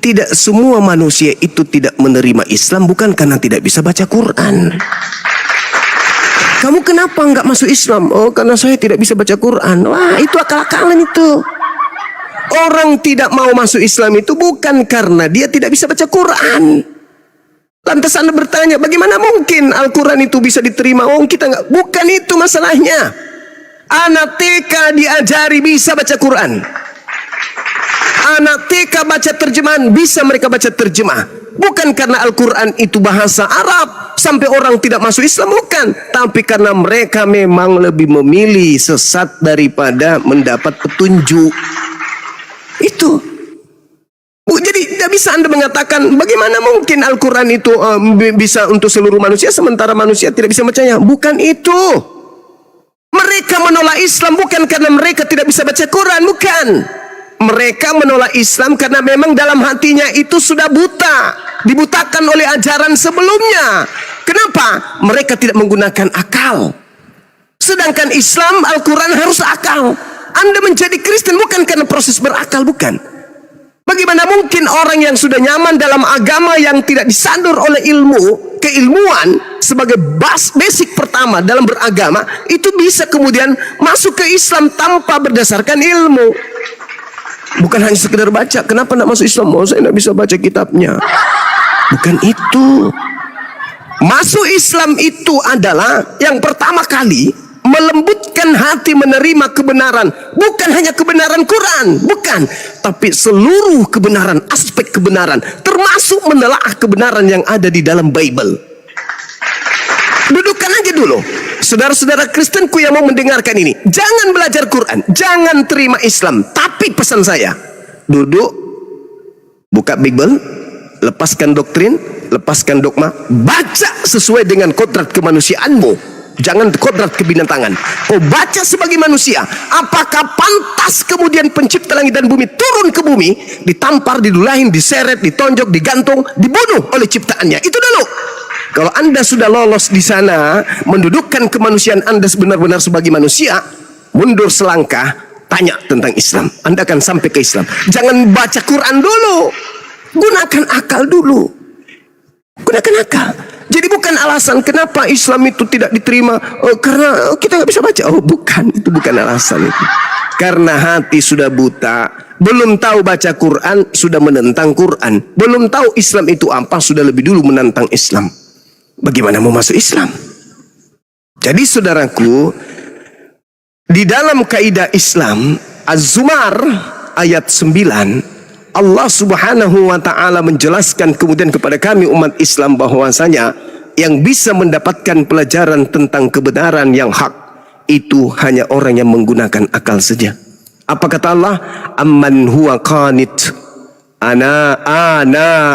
tidak semua manusia itu tidak menerima Islam bukan karena tidak bisa baca Quran. Kamu kenapa nggak masuk Islam? Oh, karena saya tidak bisa baca Quran. Wah, itu akal-akalan itu. Orang tidak mau masuk Islam itu bukan karena dia tidak bisa baca Quran. Lantas Anda bertanya, bagaimana mungkin Al-Quran itu bisa diterima? Oh, kita nggak. Bukan itu masalahnya. Anak TK diajari bisa baca Quran. Anak TK baca terjemahan, bisa mereka baca terjemah. Bukan karena Al-Quran itu bahasa Arab sampai orang tidak masuk Islam, bukan. Tapi karena mereka memang lebih memilih sesat daripada mendapat petunjuk. Itu. Jadi tidak bisa Anda mengatakan bagaimana mungkin Al-Quran itu bisa untuk seluruh manusia sementara manusia tidak bisa bacanya. Bukan itu. Mereka menolak Islam bukan karena mereka tidak bisa baca Quran, bukan. Mereka menolak Islam karena memang dalam hatinya itu sudah buta, dibutakan oleh ajaran sebelumnya. Kenapa? Mereka tidak menggunakan akal. Sedangkan Islam, Al-Quran harus akal. Anda menjadi Kristen bukan karena proses berakal, bukan. Bagaimana mungkin orang yang sudah nyaman dalam agama yang tidak disandur oleh ilmu, keilmuan sebagai basic pertama dalam beragama, itu bisa kemudian masuk ke Islam tanpa berdasarkan ilmu. Bukan hanya sekedar baca. Kenapa nak masuk Islam? Oh, saya tidak bisa baca kitabnya. Bukan itu. Masuk Islam itu adalah yang pertama kali melembutkan hati menerima kebenaran. Bukan hanya kebenaran Quran, bukan, tapi seluruh kebenaran, aspek kebenaran, termasuk menelaah kebenaran yang ada di dalam Bible. Dudukkan aja dulu, saudara-saudara Kristenku yang mau mendengarkan ini, jangan belajar Quran, jangan terima Islam, tapi pesan saya, duduk, buka Bible, lepaskan doktrin, lepaskan dogma, baca sesuai dengan kodrat kemanusiaanmu. Jangan kodrat kebinatangan. Kau baca sebagai manusia. Apakah pantas kemudian pencipta langit dan bumi turun ke bumi, ditampar, didulahin, diseret, ditonjok, digantung, dibunuh oleh ciptaannya? Itu dulu. Kalau Anda sudah lolos di sana, mendudukkan kemanusiaan Anda benar-benar sebagai manusia, mundur selangkah, tanya tentang Islam. Anda akan sampai ke Islam. Jangan baca Quran dulu. Gunakan akal dulu. Gunakan akal. Jadi bukan alasan kenapa Islam itu tidak diterima, karena kita nggak bisa baca. Oh bukan, itu bukan alasan itu. Karena hati sudah buta, belum tahu baca Quran, sudah menentang Quran. Belum tahu Islam itu apa, sudah lebih dulu menentang Islam. Bagaimana mau masuk Islam? Jadi saudaraku, di dalam kaidah Islam, Az-Zumar ayat 9, Allah subhanahu wa ta'ala menjelaskan kemudian kepada kami umat Islam bahwasanya yang bisa mendapatkan pelajaran tentang kebenaran yang hak itu hanya orang yang menggunakan akal saja. Apa kata Allah? Amman huwa qanit ana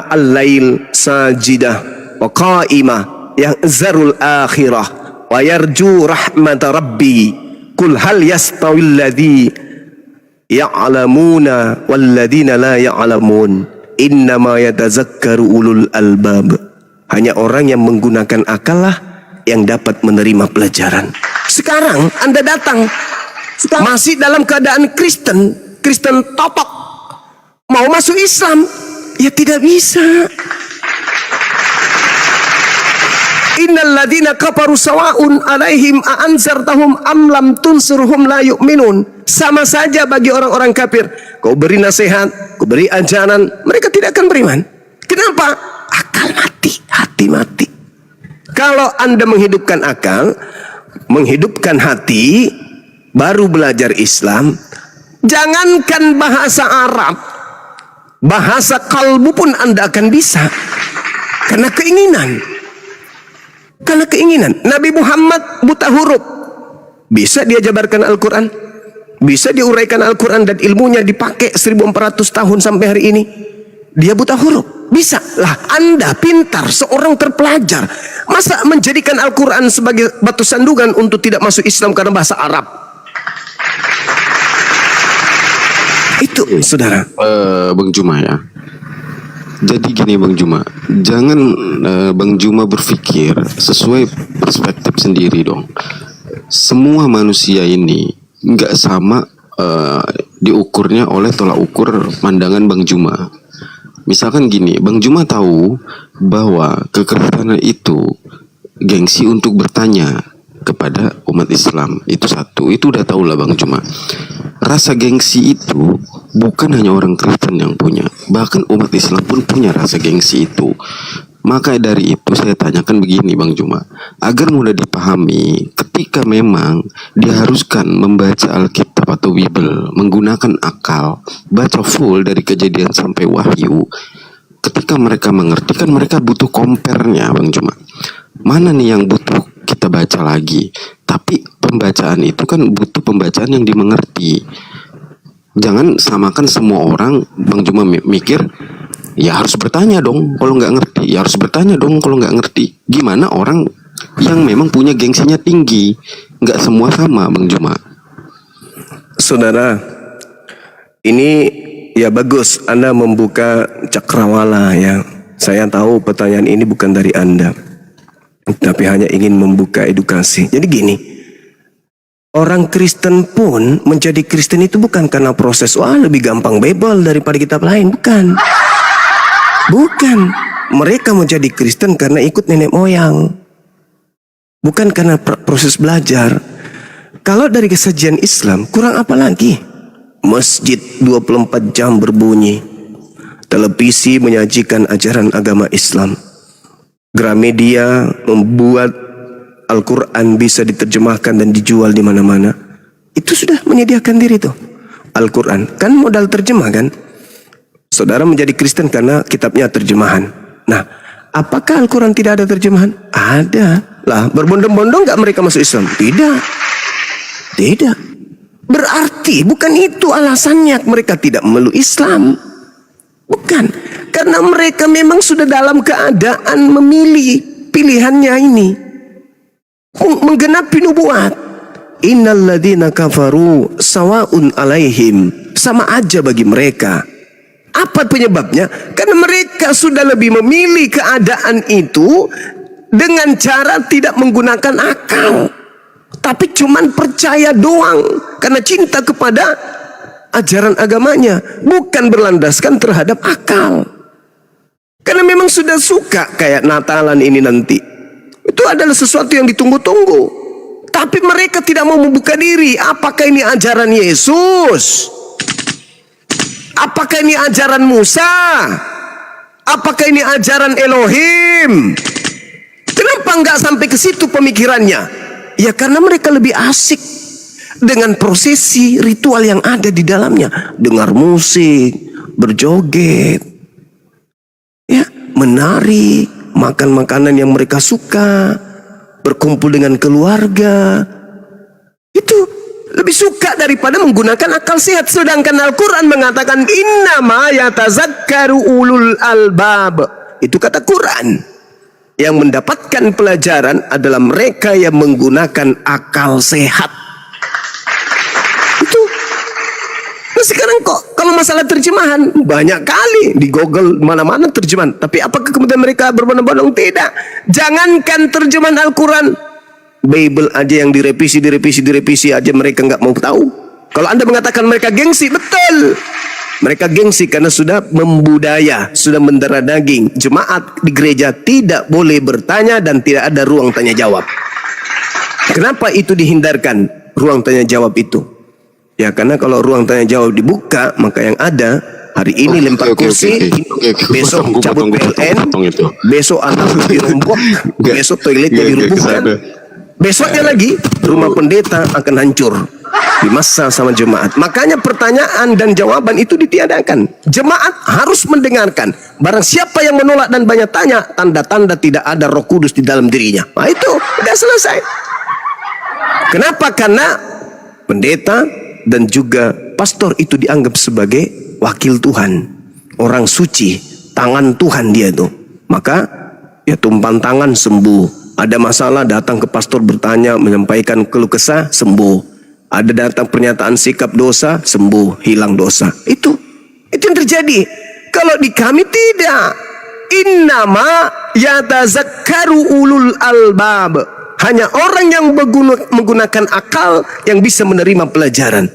al-lail sajidah wa qa'imah yahzarul akhirah wa yarju rahmat rabbi kul hal yastawil ladhi ya'lamuna walladzina la ya'lamun innama yatazakkaru ulul albab. Hanya orang yang menggunakan akal lah yang dapat menerima pelajaran. Sekarang Anda datang masih dalam keadaan Kristen totok, mau masuk Islam, ya tidak bisa. Innal ladzina kafaru sawa'un 'alaihim a anzartahum am lam tunsurhum la yu'minun. Sama saja bagi orang-orang kafir. Kau beri nasihat, kau beri ajaran, mereka tidak akan beriman. Kenapa? Akal mati, hati mati. Kalau Anda menghidupkan akal, menghidupkan hati, baru belajar Islam, jangankan bahasa Arab, bahasa kalbu pun Anda akan bisa. Karena keinginan. Karena keinginan. Nabi Muhammad buta huruf, bisa dia jabarkan Al-Quran, bisa diuraikan Al-Quran dan ilmunya dipakai 1400 tahun sampai hari ini. Dia buta huruf, bisa lah. Anda pintar, seorang terpelajar, masa menjadikan Al-Quran sebagai batu sandungan untuk tidak masuk Islam karena bahasa Arab? Itu saudara. Bang Juma ya. Jadi gini Bang Juma, jangan Bang Juma berpikir sesuai perspektif sendiri dong. Semua manusia ini nggak sama diukurnya oleh tolak ukur pandangan Bang Juma. Misalkan gini, Bang Juma tahu bahwa kekristenan itu gengsi untuk bertanya kepada umat Islam, itu satu, itu udah tahu lah Bang Juma. Rasa gengsi itu bukan hanya orang Kristen yang punya, bahkan umat Islam pun punya rasa gengsi itu. Maka dari itu saya tanyakan begini Bang Juma, agar mudah dipahami, ketika memang diharuskan membaca Alkitab atau Bible menggunakan akal, baca full dari Kejadian sampai Wahyu, ketika mereka mengerti kan mereka butuh compare-nya Bang Juma. Mana nih yang butuh kita baca lagi? Tapi pembacaan itu kan butuh pembacaan yang dimengerti. Jangan samakan semua orang. Bang Juma mikir ya harus bertanya dong kalau nggak ngerti, ya harus bertanya dong kalau nggak ngerti. Gimana orang yang memang punya gengsinya tinggi? Nggak semua sama Bang Juma. Saudara, ini ya bagus Anda membuka cakrawala ya. Saya tahu pertanyaan ini bukan dari Anda, tapi hanya ingin membuka edukasi. Jadi gini, orang Kristen pun menjadi Kristen itu bukan karena proses, wah lebih gampang Bible daripada kitab lain. Bukan. Bukan. Mereka menjadi Kristen karena ikut nenek moyang. Bukan karena proses belajar. Kalau dari kesajian Islam, kurang apa lagi? Masjid 24 jam berbunyi. Televisi menyajikan ajaran agama Islam. Gramedia membuat Al-Quran bisa diterjemahkan dan dijual di mana-mana. Itu sudah menyediakan diri tuh. Al-Quran kan modal terjemah kan. Saudara menjadi Kristen karena kitabnya terjemahan. Nah, apakah Al-Quran tidak ada terjemahan? Ada. Lah, berbondong-bondong gak mereka masuk Islam? Tidak. Tidak. Berarti bukan itu alasannya mereka tidak memeluk Islam. Bukan. Karena mereka memang sudah dalam keadaan memilih pilihannya ini. Menggenapi nubuat. Innal ladzina kafaru sawaun alaihim. Sama aja bagi mereka. Apa penyebabnya? Karena mereka sudah lebih memilih keadaan itu dengan cara tidak menggunakan akal. Tapi cuman percaya doang karena cinta kepada ajaran agamanya, bukan berlandaskan terhadap akal. Karena memang sudah suka kayak Natalan ini nanti. Itu adalah sesuatu yang ditunggu-tunggu. Tapi mereka tidak mau membuka diri. Apakah ini ajaran Yesus? Apakah ini ajaran Musa? Apakah ini ajaran Elohim? Kenapa nggak sampai ke situ pemikirannya? Ya karena mereka lebih asik dengan prosesi ritual yang ada di dalamnya. Dengar musik, berjoget, ya, menari, makan makanan yang mereka suka, berkumpul dengan keluarga. Itu lebih suka daripada menggunakan akal sehat. Sedangkan Al-Quran mengatakan innama yatazakkaru ulul albab. Itu kata Quran. Yang mendapatkan pelajaran adalah mereka yang menggunakan akal sehat. Itu. Nah sekarang kok kalau masalah terjemahan banyak kali di Google mana-mana terjemahan. Tapi apakah kemudian mereka berbondong-bondong? Tidak. Jangankan terjemahan Al-Quran, Bible aja yang direvisi aja mereka nggak mau tahu. Kalau Anda mengatakan mereka gengsi, betul. Mereka gengsi karena sudah membudaya, sudah mendarah daging. Jemaat di gereja tidak boleh bertanya dan tidak ada ruang tanya jawab. Kenapa itu dihindarkan, ruang tanya jawab itu? Ya karena kalau ruang tanya jawab dibuka, maka yang ada hari ini lempar kursi, besok cabut PLN, besok anak dirombok, besok toiletnya dirubuhkan, besoknya lagi rumah pendeta akan hancur. Dimasak sama jemaat. Makanya pertanyaan dan jawaban itu ditiadakan. Jemaat harus mendengarkan. Barang siapa yang menolak dan banyak tanya, tanda-tanda tidak ada Roh Kudus di dalam dirinya. Nah itu sudah selesai. Kenapa? Karena pendeta dan juga pastor itu dianggap sebagai wakil Tuhan, orang suci, tangan Tuhan dia itu. Maka ya tumpan tangan sembuh. Ada masalah datang ke pastor bertanya, menyampaikan keluh kesah, sembuh. Ada datang pernyataan sikap dosa, sembuh, hilang dosa. Itu yang terjadi. Kalau di kami tidak. Innama yatazakkaru ulul albab. Hanya orang yang menggunakan akal yang bisa menerima pelajaran.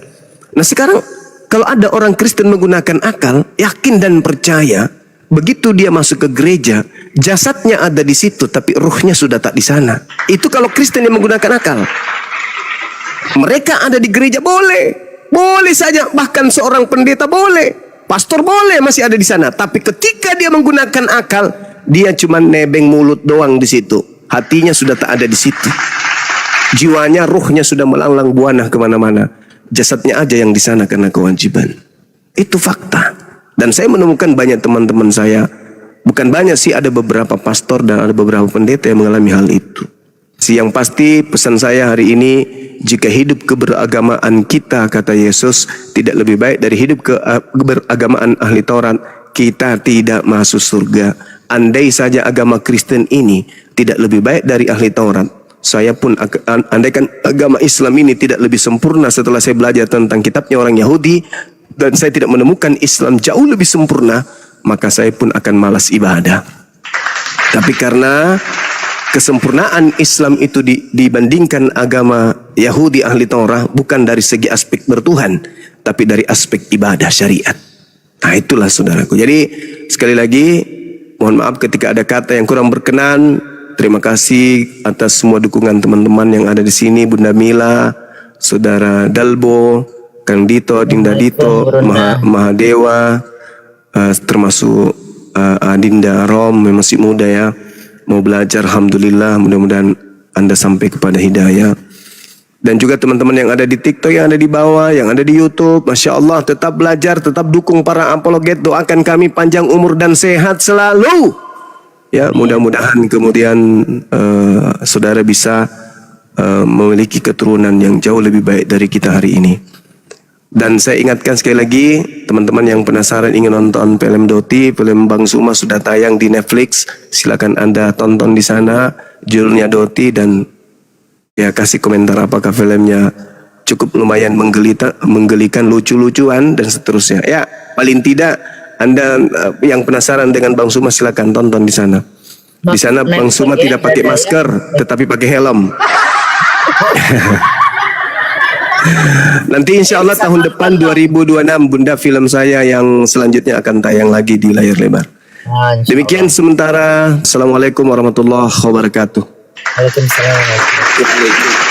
Nah sekarang kalau ada orang Kristen menggunakan akal, yakin dan percaya, begitu dia masuk ke gereja, jasadnya ada di situ, tapi ruhnya sudah tak di sana. Itu kalau Kristen yang menggunakan akal. Mereka ada di gereja boleh saja, bahkan seorang pendeta boleh, pastor boleh masih ada di sana. Tapi ketika dia menggunakan akal, dia cuma nebeng mulut doang di situ. Hatinya sudah tak ada di situ. Jiwanya, ruhnya sudah melanglang buana kemana-mana. Jasadnya aja yang di sana karena kewajiban. Itu fakta. Dan saya menemukan banyak teman-teman saya, bukan banyak sih, ada beberapa pastor dan ada beberapa pendeta yang mengalami hal itu. Yang pasti pesan saya hari ini, jika hidup keberagamaan kita, kata Yesus, tidak lebih baik dari hidup keberagamaan ahli Taurat, kita tidak masuk surga. Andai saja agama Kristen ini tidak lebih baik dari ahli Taurat, saya pun andaikan agama Islam ini tidak lebih sempurna setelah saya belajar tentang kitabnya orang Yahudi, dan saya tidak menemukan Islam jauh lebih sempurna, maka saya pun akan malas ibadah. Tapi karena kesempurnaan Islam itu dibandingkan agama Yahudi ahli Taurat, bukan dari segi aspek bertuhan, tapi dari aspek ibadah syariat. Nah itulah saudaraku. Jadi sekali lagi mohon maaf ketika ada kata yang kurang berkenan. Terima kasih atas semua dukungan teman-teman yang ada di sini, Bunda Mila, Saudara Dalbo, Kang Dito, Dinda Dito, Mahadewa, termasuk Adinda Rom, yang masih muda ya, mau belajar. Alhamdulillah, mudah-mudahan Anda sampai kepada hidayah. Dan juga teman-teman yang ada di TikTok, yang ada di bawah, yang ada di YouTube, Masya Allah, tetap belajar, tetap dukung para apologet, doakan kami panjang umur dan sehat selalu. Ya, mudah-mudahan kemudian saudara bisa memiliki keturunan yang jauh lebih baik dari kita hari ini. Dan saya ingatkan sekali lagi, teman-teman yang penasaran ingin nonton film Doti, film Bang Suma sudah tayang di Netflix. Silakan Anda tonton di sana, judulnya Doti, dan ya kasih komentar apakah filmnya cukup lumayan menggelikan, lucu-lucuan dan seterusnya. Ya, paling tidak Anda yang penasaran dengan Bang Suma silakan tonton di sana. Di sana Bang Suma tidak pakai masker, tetapi pakai helm. Nanti insya Allah tahun depan 2026 Bunda, film saya yang selanjutnya akan tayang lagi di layar lebar. Demikian sementara. Assalamualaikum warahmatullahi wabarakatuh. Waalaikumsalam.